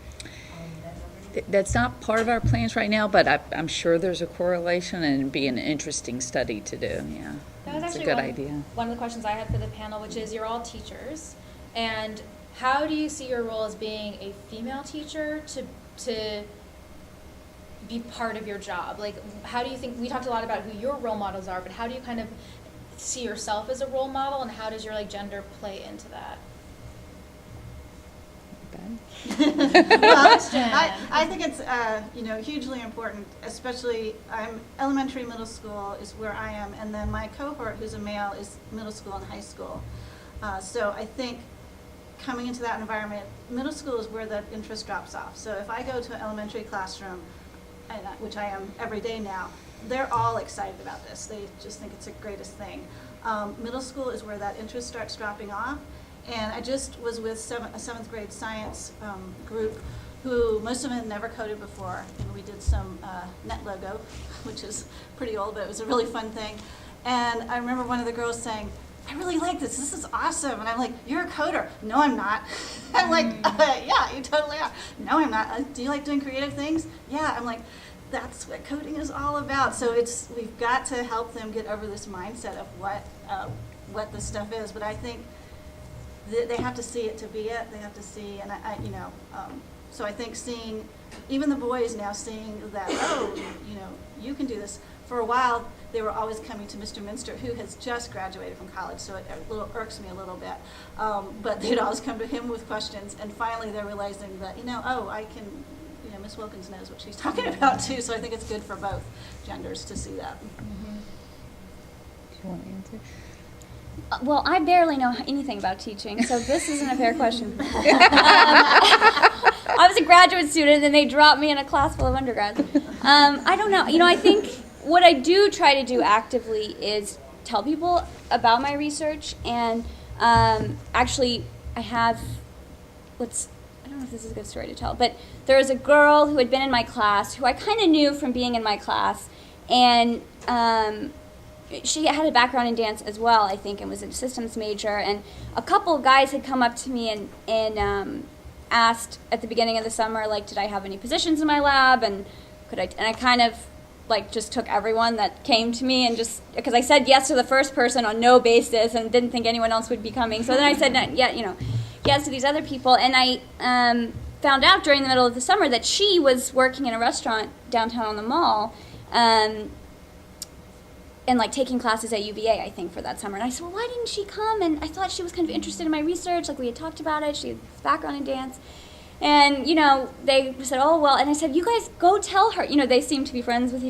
that number? That's not part of our plans right now, but I'm sure there's a correlation, and it'd be an interesting study to do. Yeah, That was that's a actually good one, idea. one of the questions I had for the panel, which is you're all teachers, and how do you see your role as being a female teacher to be part of your job? Like, how do you think, we talked a lot about who your role models are, but how do you kind of see yourself as a role model, and how does your gender play into that? Well, I think it's hugely important, especially elementary, middle school is where I am, and then my cohort who's a male is middle school and high school. So I think coming into that environment, middle school is where the interest drops off. So if I go to an elementary classroom, which I am every day now, they're all excited about this. They just think it's the greatest thing. Middle school is where that interest starts dropping off. And I just was with a seventh grade science group who most of them had never coded before. And we did some NetLogo, which is pretty old, but it was a really fun thing. And I remember one of the girls saying, I really like this. This is awesome. And I'm like, you're a coder. No, I'm not. I'm like, yeah, you totally are. No, I'm not. Do you like doing creative things? Yeah. I'm like, that's what coding is all about. So we've got to help them get over this mindset of what this stuff is. But I think they have to see it to be it. They have to see, and so I think seeing, even the boys now seeing that, you can do this. For a while, they were always coming to Mr. Minster, who has just graduated from college, so it irks me a little bit. But they'd always come to him with questions, and finally they're realizing that, I can, Miss Wilkins knows what she's talking about too, so I think it's good for both genders to see that. Do you want to answer? Well, I barely know anything about teaching, so this isn't a fair question. I was a graduate student, and then they dropped me in a class full of undergrads. I don't know. I think what I do try to do actively is tell people about my research, and actually, I have I don't know if this is a good story to tell, but there was a girl who had been in my class who I kind of knew from being in my class, and she had a background in dance as well, I think, and was a systems major. And a couple of guys had come up to me and asked at the beginning of the summer, like, did I have any positions in my lab, and I kind of just took everyone that came to me, and just because I said yes to the first person on no basis and didn't think anyone else would be coming. So then I said yes to these other people, and I found out during the middle of the summer that she was working in a restaurant downtown on the mall, and taking classes at UVA, I think, for that summer. And I said, well, why didn't she come? And I thought she was kind of interested in my research, like we had talked about it. She had background in dance. And, they said, oh, well, and I said, you guys go tell her. They seem to be friends with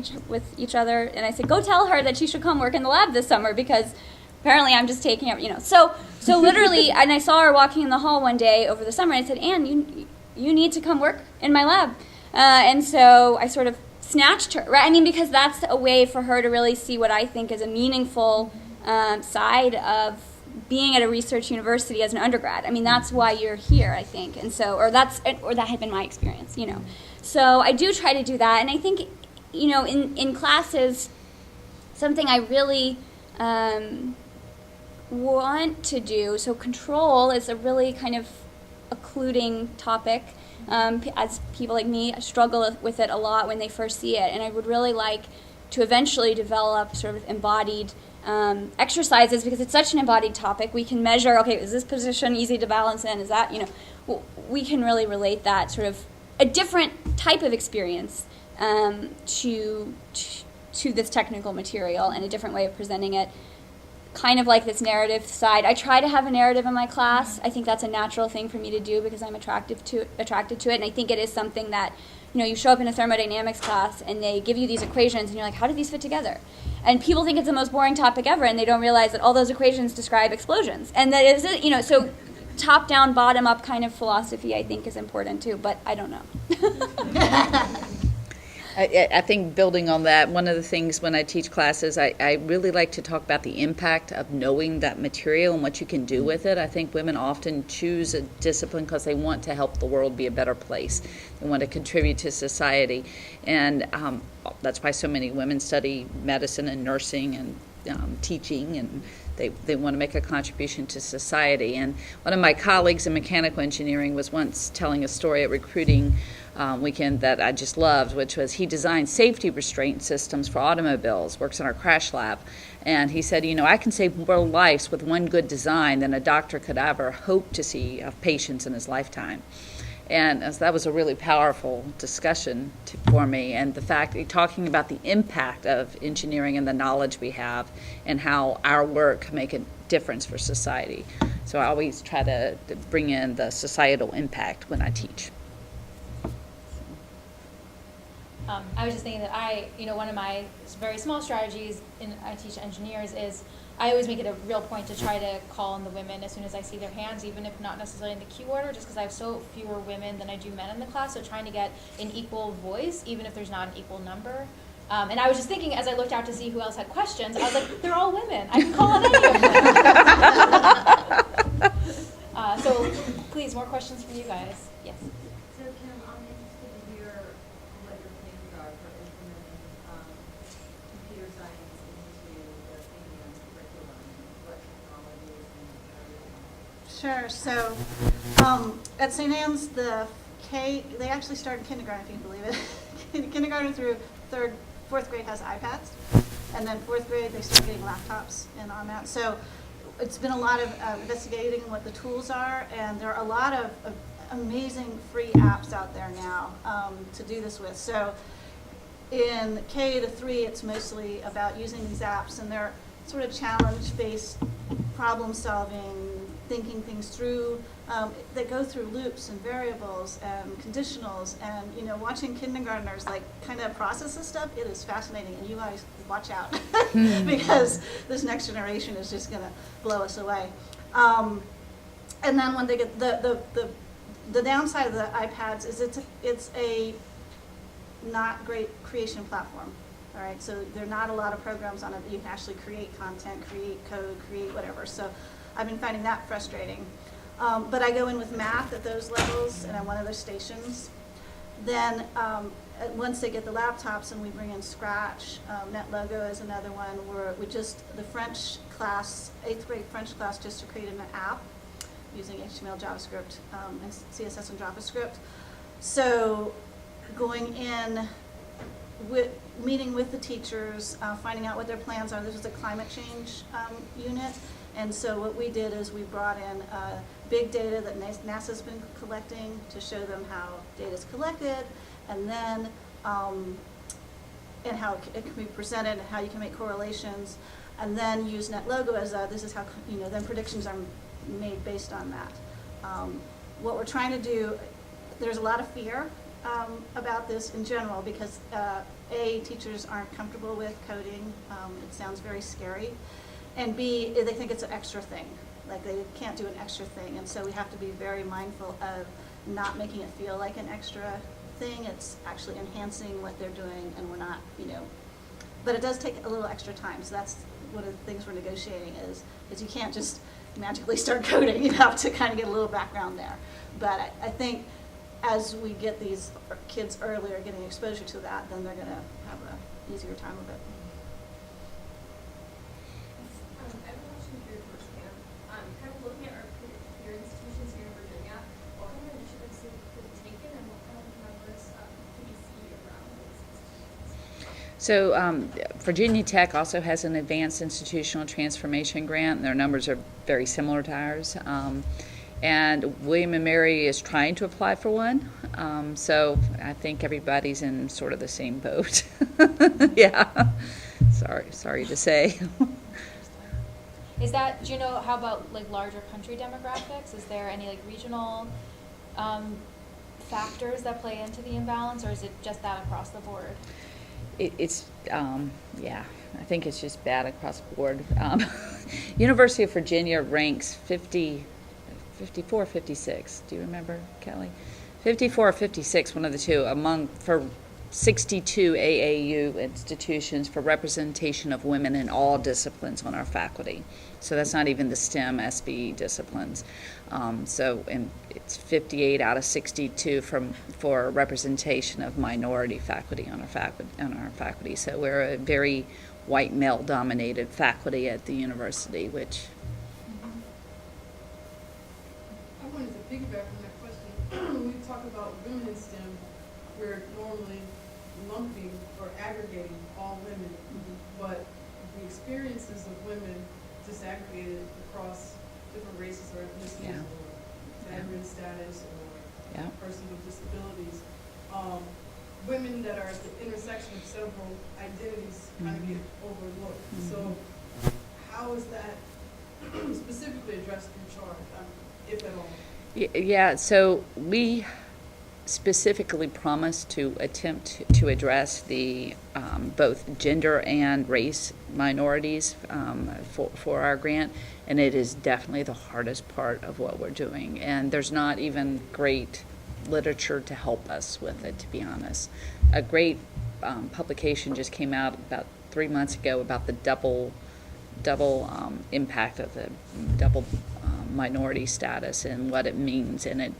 each other. And I said, go tell her that she should come work in the lab this summer, because apparently I'm just taking up, So literally, and I saw her walking in the hall one day over the summer, and I said, Anne, you need to come work in my lab. And so I sort of snatched her, right? I mean, because that's a way for her to really see what I think is a meaningful side of being at a research university as an undergrad. I mean, that's why you're here, I think. And so, or that had been my experience, So I do try to do that. And I think, in classes, something I really want to do, so control is a really kind of occluding topic. As people like me struggle with it a lot when they first see it, and I would really like to eventually develop sort of embodied exercises, because it's such an embodied topic. We can measure, okay, is this position easy to balance in? Is that, we can really relate that sort of a different type of experience to this technical material, and a different way of presenting it. Kind of like this narrative side. I try to have a narrative in my class. I think that's a natural thing for me to do because I'm attracted to it, and I think it is something that, you show up in a thermodynamics class and they give you these equations and you're like, how do these fit together? And people think it's the most boring topic ever, and they don't realize that all those equations describe explosions. And that is, so top down, bottom up kind of philosophy I think is important too, but I don't know. I think building on that, one of the things when I teach classes, I really like to talk about the impact of knowing that material and what you can do with it. I think women often choose a discipline because they want to help the world be a better place. They want to contribute to society. And that's why so many women study medicine and nursing and teaching, and they want to make a contribution to society. And one of my colleagues in mechanical engineering was once telling a story at recruiting weekend that I just loved, which was he designed safety restraint systems for automobiles, works in our crash lab. And he said, I can save more lives with one good design than a doctor could ever hope to see of patients in his lifetime. And that was a really powerful discussion for me, and the fact that talking about the impact of engineering and the knowledge we have and how our work can make a difference for society. So I always try to bring in the societal impact when I teach. I was just thinking that one of my very small strategies I teach engineers is I always make it a real point to try to call on the women as soon as I see their hands, even if not necessarily in the queue order, just because I have so fewer women than I do men in the class, so trying to get an equal voice, even if there's not an equal number. And I was just thinking, as I looked out to see who else had questions, I was like, they're all women. I can call on any of them. So please, more questions from you guys. Yes. So Kim, I'm interested to hear what your plans are for implementing computer science into the senior curriculum, what technologies and Sure. So at St. Anne's, they actually started kindergarten, if you can believe it. Kindergarten through fourth grade has iPads, and then fourth grade they start getting laptops and on that. So it's been a lot of investigating what the tools are, and there are a lot of amazing free apps out there now to do this with. So in K to 3, it's mostly about using these apps, and they're sort of challenge-based problem-solving thinking things through. They go through loops and variables and conditionals, and watching kindergartners like kind of process this stuff, it is fascinating. And you guys watch out because this next generation is just going to blow us away. And then when they get the downside of the iPads is it's a not great creation platform. All right, so there are not a lot of programs on it that you can actually create content, create code, create whatever. So I've been finding that frustrating. But I go in with math at those levels, and at one of those stations. Then once they get the laptops and we bring in Scratch, NetLogo is another one where the French class, 8th grade French class, just created an app using HTML, JavaScript, and CSS and JavaScript. So going in, meeting with the teachers, finding out what their plans are. This is a climate change unit. And so what we did is we brought in big data that NASA's been collecting to show them how data is collected, and then and how it can be presented and how you can make correlations, and then use NetLogo as this is how then predictions are made based on that. What we're trying to do, there's a lot of fear about this in general because teachers aren't comfortable with coding. It sounds very scary. And B, they think it's an extra thing, like they can't do an extra thing. And so we have to be very mindful of not making it feel like an extra thing. It's actually enhancing what they're doing, and we're not, but it does take a little extra time. So that's one of the things we're negotiating is you can't just magically start coding. You have to kind of get a little background there. But I think as we get these kids earlier getting exposure to that, then they're going to have an easier time of it. I have a question here first, Pam. Kind of looking at our peer institutions here in Virginia, what kind of initiatives have been taken and what kind of members do we see around those institutions? So Virginia Tech also has an advanced institutional transformation grant. Their numbers are very similar to ours. And William & Mary is trying to apply for one. So I think everybody's in sort of the same boat. Yeah. Sorry to say. Is that, do you know, how about like larger country demographics? Is there any like regional factors that play into the imbalance, or is it just that across the board? Yeah, I think it's just bad across the board. University of Virginia ranks 54 or 56. Do you remember, Kelly? 54 or 56, one of the two, for 62 AAU institutions for representation of women in all disciplines on our faculty. So that's not even the STEM, SBE disciplines. And it's 58 out of 62 for representation of minority faculty on our faculty. So we're a very white male-dominated faculty at the university, which. I wanted to piggyback on that question. When we talk about women in STEM, we're normally lumping or aggregating all women, but the experiences of women disaggregated across different races or ethnicities or family status or person with disabilities. Women that are at the intersection of several identities kind of get overlooked. So how is that specifically addressed through charge, if at all? Yeah, so we specifically promised to attempt to address the both gender and race minorities for our grant, and it is definitely the hardest part of what we're doing. And there's not even great literature to help us with it, to be honest. A great publication just came out about 3 months ago about the double impact of the double minority status and what it means, and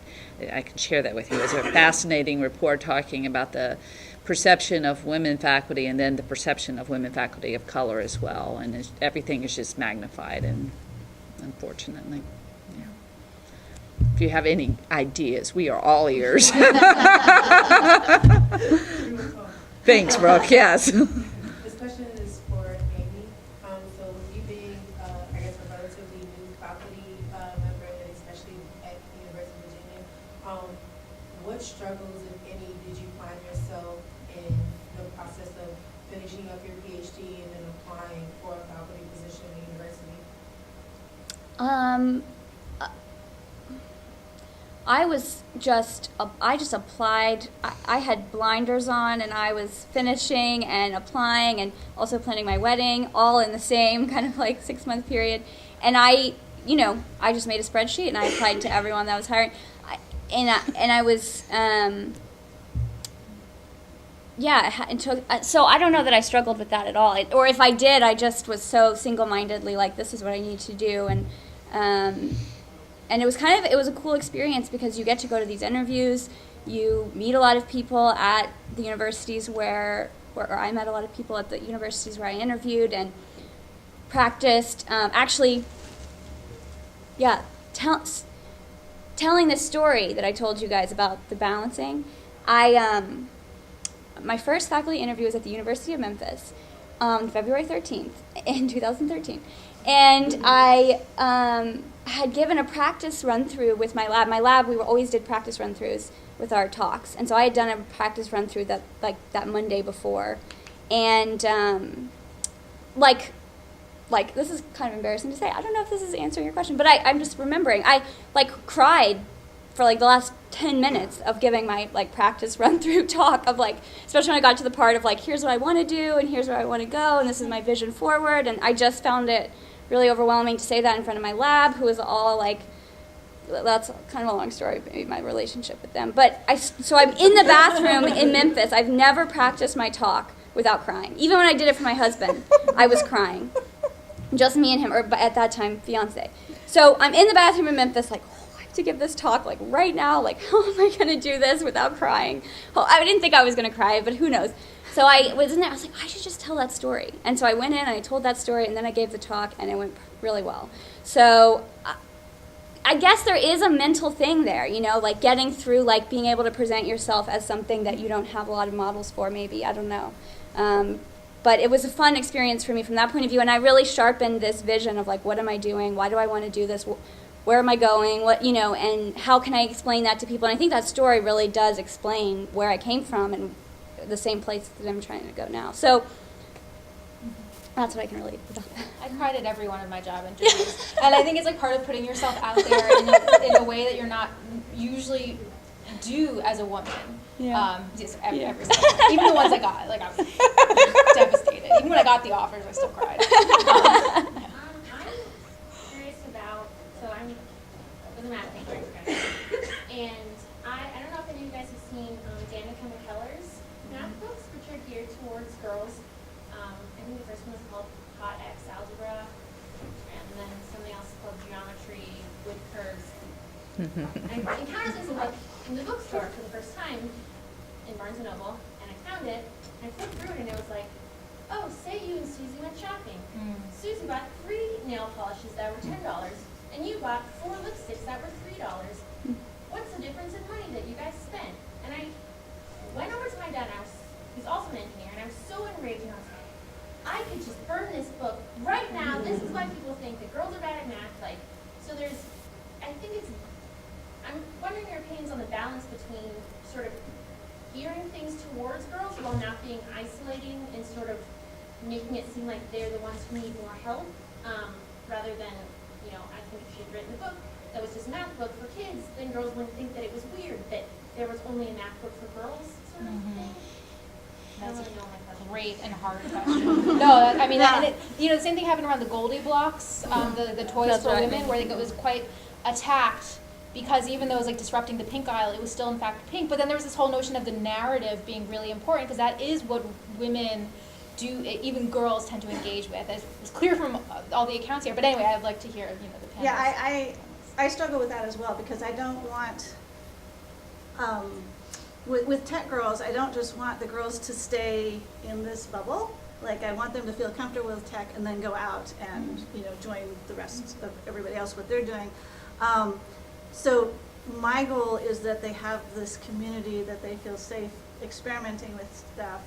I can share that with you. It's a fascinating report talking about the perception of women faculty and then the perception of women faculty of color as well, and everything is just magnified, and unfortunately, if you have any ideas, we are all ears. Thanks, Brooke. Yes. This question is for Amy. So you being, I guess, a relatively new faculty member, and especially at the University of Virginia, what struggles, if any, did you find yourself in the process of finishing up your PhD and then applying for a faculty position at the university? I just applied. I had blinders on, and I was finishing and applying and also planning my wedding all in the same kind of like 6-month period. And I just made a spreadsheet and I applied to everyone that was hiring. So I don't know that I struggled with that at all. Or if I did, I just was so single-mindedly like, this is what I need to do. And it was a cool experience because you get to go to these interviews, you meet a lot of people at the universities or I met a lot of people at the universities where I interviewed and practiced. Telling this story that I told you guys about the balancing, my first faculty interview was at the University of Memphis on February 13th in 2013. And I had given a practice run-through with my lab. My lab, we always did practice run-throughs with our talks. And so I had done a practice run-through that Monday before. And this is kind of embarrassing to say. I don't know if this is answering your question, but I'm just remembering. I cried for the last 10 minutes of giving my practice run-through talk of especially when I got to the part of here's what I want to do and here's where I want to go and this is my vision forward. And I just found it really overwhelming to say that in front of my lab, who was all that's kind of a long story, maybe my relationship with them. But so I'm in the bathroom in Memphis. I've never practiced my talk without crying. Even when I did it for my husband, I was crying. Just me and him, or at that time, fiance. So I'm in the bathroom in Memphis, I have to give this talk right now. How am I going to do this without crying? Well, I didn't think I was going to cry, but who knows? So I was in there. I was I should just tell that story. And so I went in and I told that story, and then I gave the talk, and it went really well. So I guess there is a mental thing there, getting through, being able to present yourself as something that you don't have a lot of models for, maybe. I don't know. But it was a fun experience for me from that point of view, and I really sharpened this vision of what am I doing? Why do I want to do this? Where am I going? And how can I explain that to people? And I think that story really does explain where I came from and the same place that I'm trying to go now. So that's what I can relate about that. I cried at every one of my job interviews, and I think it's part of putting yourself out there in a way that you're not usually do as a woman. Yeah. Just every single one. Even the ones I got, I was devastated. Even when I got the offers, I still cried. I'm curious about, I was a math major in Scranton, and I don't know if any of you guys have seen Danica McKellar's math books, which are geared towards girls. I think the first one was called Hot X Algebra, and then something else called Geometry with Curves. I encountered this in the bookstore for the first time in Barnes & Noble, and I found it, and I flipped through it, and it was oh, say you and Susie went shopping. Susie bought 3 nail polishes that were $10, and you bought 4 lipsticks that were $3. What's the difference in money that you guys spent? And I went over to my dad, and he's also an engineer, and I was so enraged, and I was I could just burn this book right now. This is why people think that girls are bad at math. I'm wondering your opinions on the balance between sort of gearing things towards girls while not being isolating and sort of making it seem like they're the ones who need more help, rather than, I think if she had written a book that was just a math book for kids, then girls wouldn't think that it was weird that there was only a math book for girls sort of thing. That's a great and hard question. The same thing happened around the Goldie Blocks, the toys That's for right. women, where it was quite attacked because even though it was disrupting the pink aisle, it was still in fact pink. But then there was this whole notion of the narrative being really important because that is what women do, even girls tend to engage with. It's clear from all the accounts here. But anyway, I'd like to hear the panel. Yeah, I struggle with that as well because I don't want. With tech girls, I don't just want the girls to stay in this bubble. I want them to feel comfortable with tech and then go out and, join the rest of everybody else, what they're doing. So my goal is that they have this community that they feel safe experimenting with stuff,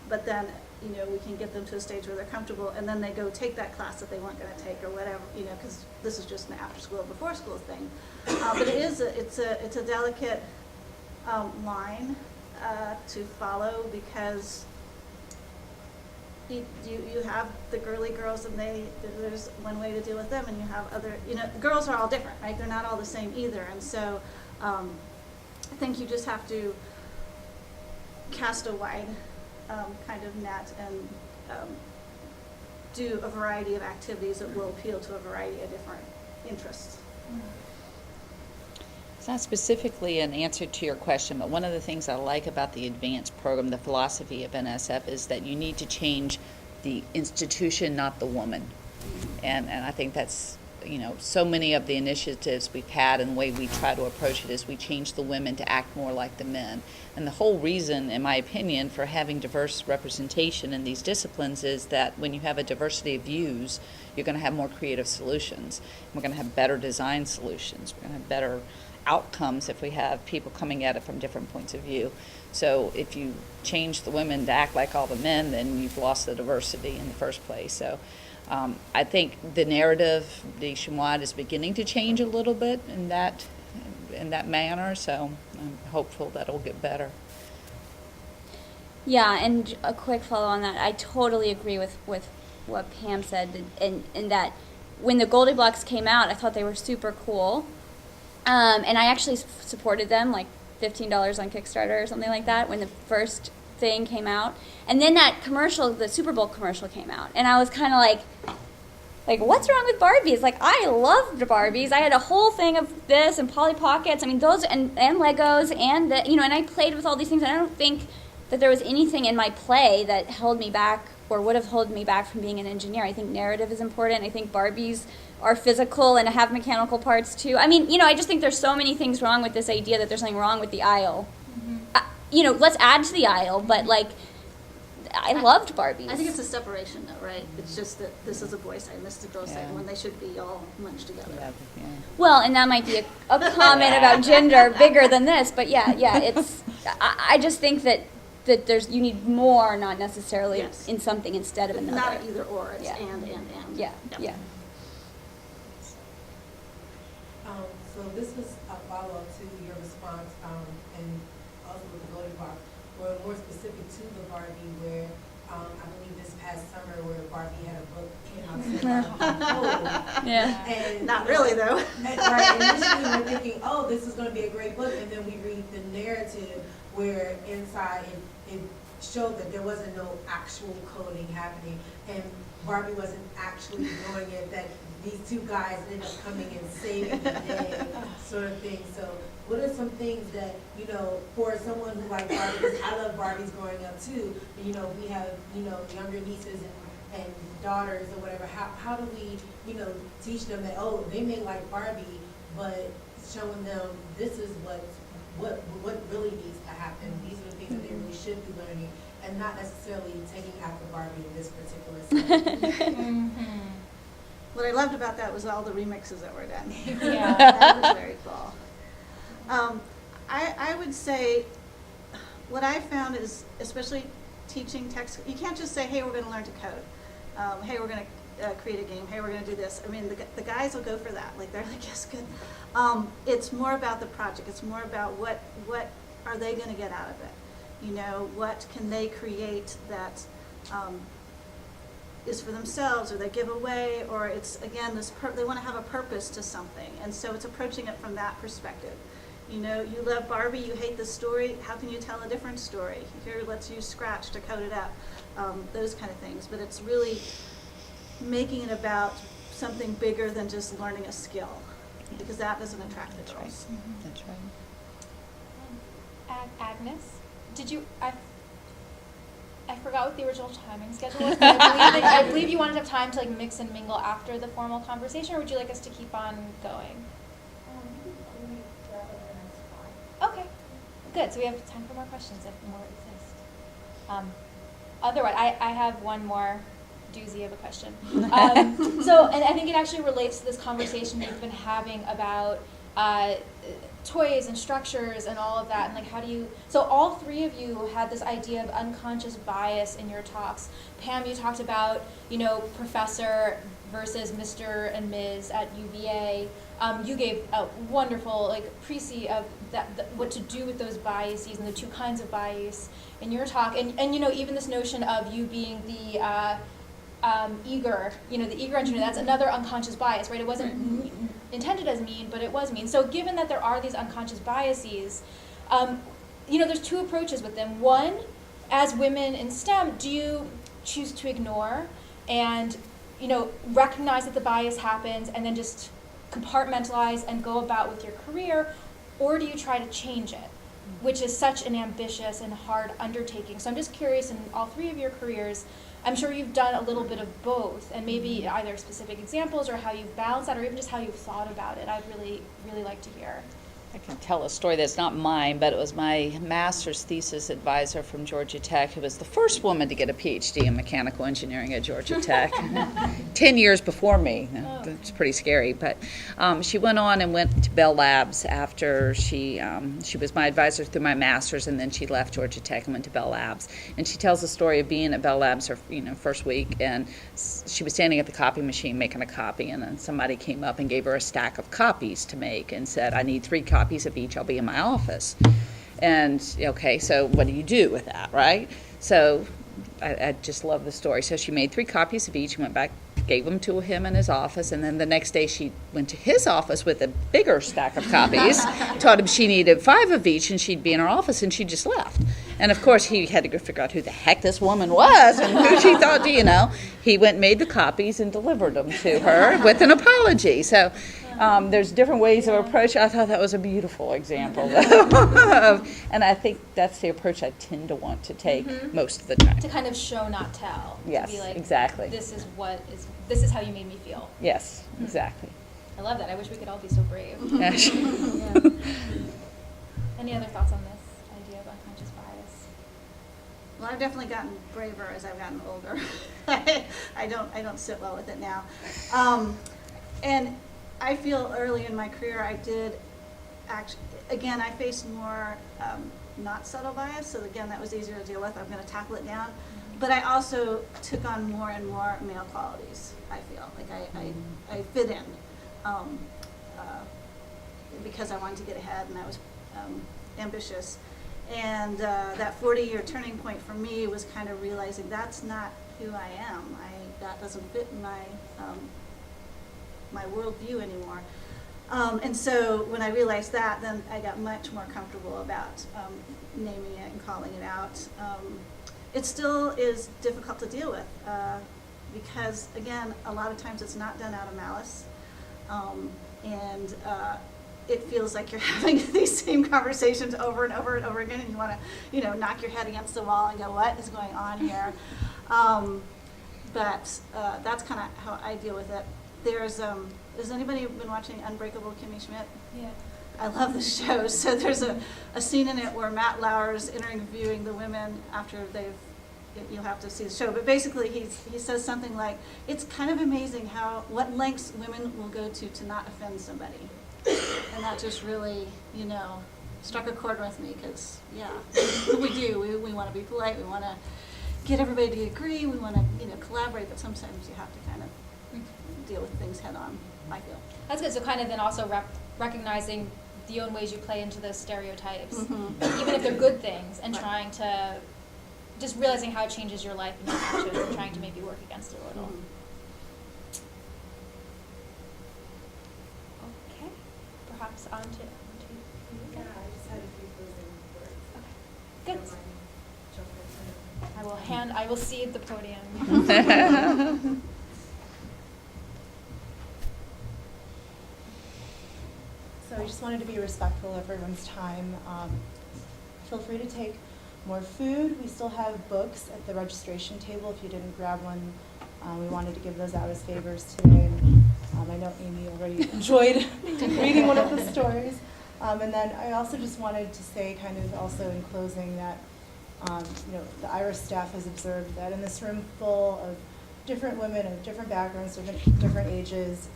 but then, we can get them to a stage where they're comfortable and then they go take that class that they weren't going to take or whatever, because this is just an after school, before school thing. But it's a delicate line to follow because You have the girly girls, and there's one way to deal with them, and you have other, girls are all different, right? They're not all the same either, and so I think you just have to cast a wide kind of net and do a variety of activities that will appeal to a variety of different interests. It's not specifically an answer to your question, but one of the things I like about the advanced program, the philosophy of NSF, is that you need to change the institution, not the woman. And I think that's, so many of the initiatives we've had and the way we try to approach it is we change the women to act more like the men. And the whole reason, in my opinion, for having diverse representation in these disciplines is that when you have a diversity of views, you're going to have more creative solutions. We're going to have better design solutions. We're going to have better outcomes if we have people coming at it from different points of view. So if you change the women to act like all the men, then you've lost the diversity in the first place. So I think the narrative nationwide is beginning to change a little bit in that manner, so I'm hopeful that it'll get better. Yeah, and a quick follow on that. I totally agree with what Pam said, and that when the Goldie Blocks came out, I thought they were super cool. And I actually supported them, like $15 on Kickstarter or something like that, when the first thing came out. And then that commercial, the Super Bowl commercial came out. And I was kind of like, what's wrong with Barbies? Like, I loved Barbies. I had a whole thing of this and Polly Pockets. I mean, those, and Legos, and and I played with all these things. And I don't think that there was anything in my play that held me back or would have held me back from being an engineer. I think narrative is important. I think Barbies are physical and have mechanical parts too. I mean, I just think there's so many things wrong with this idea that there's something wrong with the aisle. Let's add to the aisle, but I loved Barbies. I think it's a separation though, right? It's just that this is a boy side and this is a girl side, when they should be all munched together. Yeah. Well, and that might be a comment about gender bigger than this, but yeah, it's, I just think that you need more, not necessarily Yes. in something instead of another. Not either or, it's Yeah. and. Yeah, Yep. yeah. So this was a follow-up to your response, and also with the Goldie Block, or more specific to the Barbie, where I believe this past summer where Barbie had a book came out saying Barbie Yeah. and Not really though. Right, initially we're thinking, oh, this is going to be a great book, and then we read the narrative where inside it showed that there wasn't no actual coding happening, and Barbie wasn't actually doing it, that these two guys ended up coming and saving the day, sort of thing. So what are some things that, for someone who likes Barbie, because I love Barbies growing up too, we have, younger nieces and daughters or whatever, how do we, teach them that, oh, they may like Barbie, but showing them this is what really needs to happen. These are the things that they really should be learning, and not necessarily taking after Barbie in this particular setting. What I loved about that was all the remixes that were done. Yeah. That was very cool. I would say what I found is, especially teaching text, you can't just say, hey, we're going to learn to code. Hey, we're going to create a game. Hey, we're going to do this. I mean, the guys will go for that. They're like, yes, good. It's more about the project. It's more about what are they going to get out of it. What can they create that is for themselves, or they give away, or it's, again, they want to have a purpose to something. And so it's approaching it from that perspective. You love Barbie, you hate the story, how can you tell a different story? Here, let's use Scratch to code it up, those kind of things. But it's really making it about something bigger than just learning a skill, because that doesn't attract the girls. That's right. Agnes, did you, I forgot what the original timing schedule was, but I believe you wanted to have time to mix and mingle after the formal conversation, or would you like us to keep on going? Okay, good. So we have time for more questions if more exist. Otherwise, I have one more doozy of a question. And I think it actually relates to this conversation we've been having about toys and structures and all of that, and how do you, so all three of you had this idea of unconscious bias in your talks. Pam, you talked about, professor versus Mr. and Ms. at UVA. You gave a wonderful précis of what to do with those biases and the two kinds of bias in your talk, and even this notion of you being the eager engineer, that's another unconscious bias, right? It wasn't intended as mean, but it was mean. So given that there are these unconscious biases, there's two approaches with them. One, as women in STEM, do you choose to ignore and recognize that the bias happens and then just compartmentalize and go about with your career, or do you try to change it, which is such an ambitious and hard undertaking? So I'm just curious, in all three of your careers, I'm sure you've done a little bit of both, and maybe either specific examples or how you've balanced that, or even just how you've thought about it. I'd really, really like to hear. I can tell a story that's not mine, but it was my master's thesis advisor from Georgia Tech, who was the first woman to get a PhD in mechanical engineering at Georgia Tech, 10 years before me. It's pretty scary, but she went on and went to Bell Labs after she was my advisor through my master's, and then she left Georgia Tech and went to Bell Labs. And she tells the story of being at Bell Labs her first week, and she was standing at the copy machine making a copy, and then somebody came up and gave her a stack of copies to make and said, "I need 3 copies of each, I'll be in my office." And okay, so what do you do with that, right? So I just love the story. So she made 3 copies of each, went back, gave them to him in his office, and then the next day she went to his office with a bigger stack of copies, told him she needed 5 of each, and she'd be in her office, and she just left. And of course he had to go figure out who the heck this woman was and who she thought, he went and made the copies and delivered them to her with an apology. So there's different ways of approach. I thought that was a beautiful example. And I think that's the approach I tend to want to take most of the time. To kind of show, not tell. Yes, to be like, exactly. This is how you made me feel. Yes, exactly. I love that. I wish we could all be so brave. Yeah. Yeah. Any other thoughts on this idea of unconscious bias? Well, I've definitely gotten braver as I've gotten older. I don't sit well with it now. And I feel early in my career I did I faced more not subtle bias, so again that was easier to deal with. I'm going to tackle it down. But I also took on more and more male qualities, I feel. Like I fit in because I wanted to get ahead and I was ambitious. And that 40-year turning point for me was kind of realizing that's not who I am. That doesn't fit in my worldview anymore. And so when I realized that, then I got much more comfortable about naming it and calling it out. It still is difficult to deal with because, again, a lot of times it's not done out of malice. And it feels like you're having these same conversations over and over and over again, and you want to, knock your head against the wall and go, what is going on here? But that's kind of how I deal with it. Has anybody been watching Unbreakable Kimmy Schmidt? Yeah. I love the show. So there's a scene in it where Matt Lauer is interviewing the women after you'll have to see the show, but basically he says something like, it's kind of amazing what lengths women will go to not offend somebody. And that just really, struck a chord with me because, we do. We want to be polite. We want to get everybody to agree. We want to, collaborate, but sometimes you have to kind of deal with things head on, I feel. That's good. So kind of then also recognizing the own ways you play into those stereotypes, even if they're good things, and trying to just realizing how it changes your life and your actions and trying to maybe work against it a little. Okay. Perhaps on to you. Yeah, I just had a few closing words. Okay. Good. Don't mind me jumping in. I will cede the podium. So I just wanted to be respectful of everyone's time. Feel free to take more food. We still have books at the registration table if you didn't grab one. We wanted to give those out as favors today. And, I know Amy already enjoyed reading one of the stories. And then I also just wanted to say kind of also in closing that the IRIS staff has observed that in this room full of different women of different backgrounds, different ages,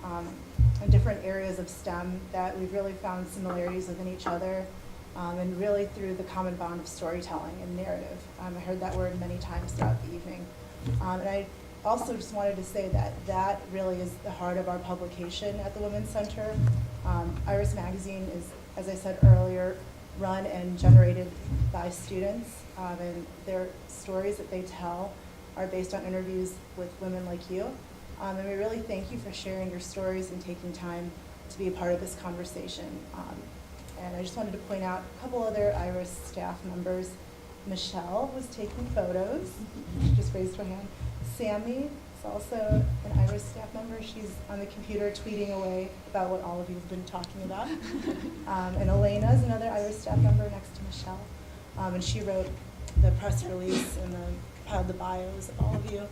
and different areas of STEM, that we've really found similarities within each other, and really through the common bond of storytelling and narrative. I heard that word many times throughout the evening. And I also just wanted to say that that really is the heart of our publication at the Women's Center. Iris Magazine is, as I said earlier, run and generated by students, and their stories that they tell are based on interviews with women like you. And we really thank you for sharing your stories and taking time to be a part of this conversation. And I just wanted to point out a couple other Iris staff members. Michelle was taking photos. She just raised her hand. Sammy is also an Iris staff member. She's on the computer tweeting away about what all of you have been talking about. And Elena is another Iris staff member next to Michelle. And she wrote the press release and compiled the bios of all of you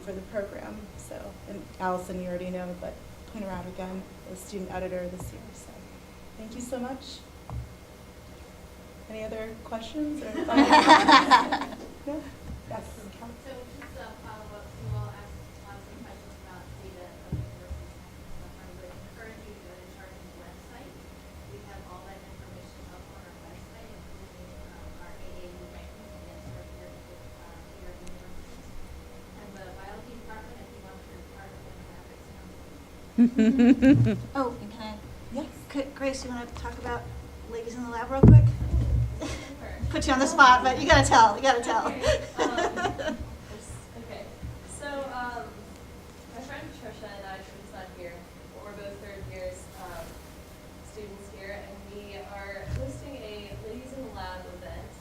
for the program. So, and Allison, you already know, but point her out again, the student editor this year. So thank you so much. Any other questions? Or no? Yes. So just a follow-up, you all asked some questions about data of universities and the current UVA charting website. We have all that information up on our website, including our AAU rankings against our peer universities. And the biology department, if you want to be part of the graphics council. Oh, and can I? Yes. Grace, you want to talk about Ladies in the Lab real quick? Put you on the spot, but you gotta tell. Okay, so, my friend Patricia and I, she's not here, but we're both third years students here, and we are hosting a Ladies in the Lab event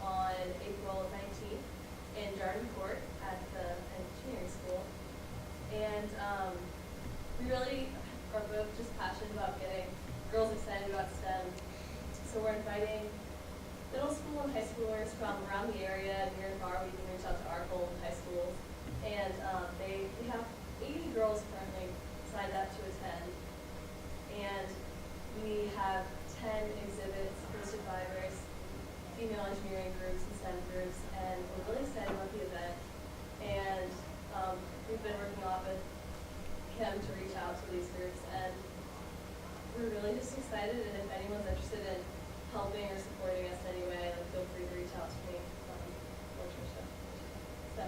on April 19th in Jarden Court at the engineering school. And we really are both just passionate about getting girls excited about STEM. So we're inviting middle school and high schoolers from around the area, near and far. We can reach out to our Golden high schools. And we have 80 girls currently signed up to attend. And we have 10 exhibits hosted by various female engineering groups and STEM groups. And we're really excited about the event. And we've been working a lot with Kim to reach out to these groups. And we're really just excited. And if anyone's interested in helping or supporting us in any way, feel free to reach out to me or Tricia. So.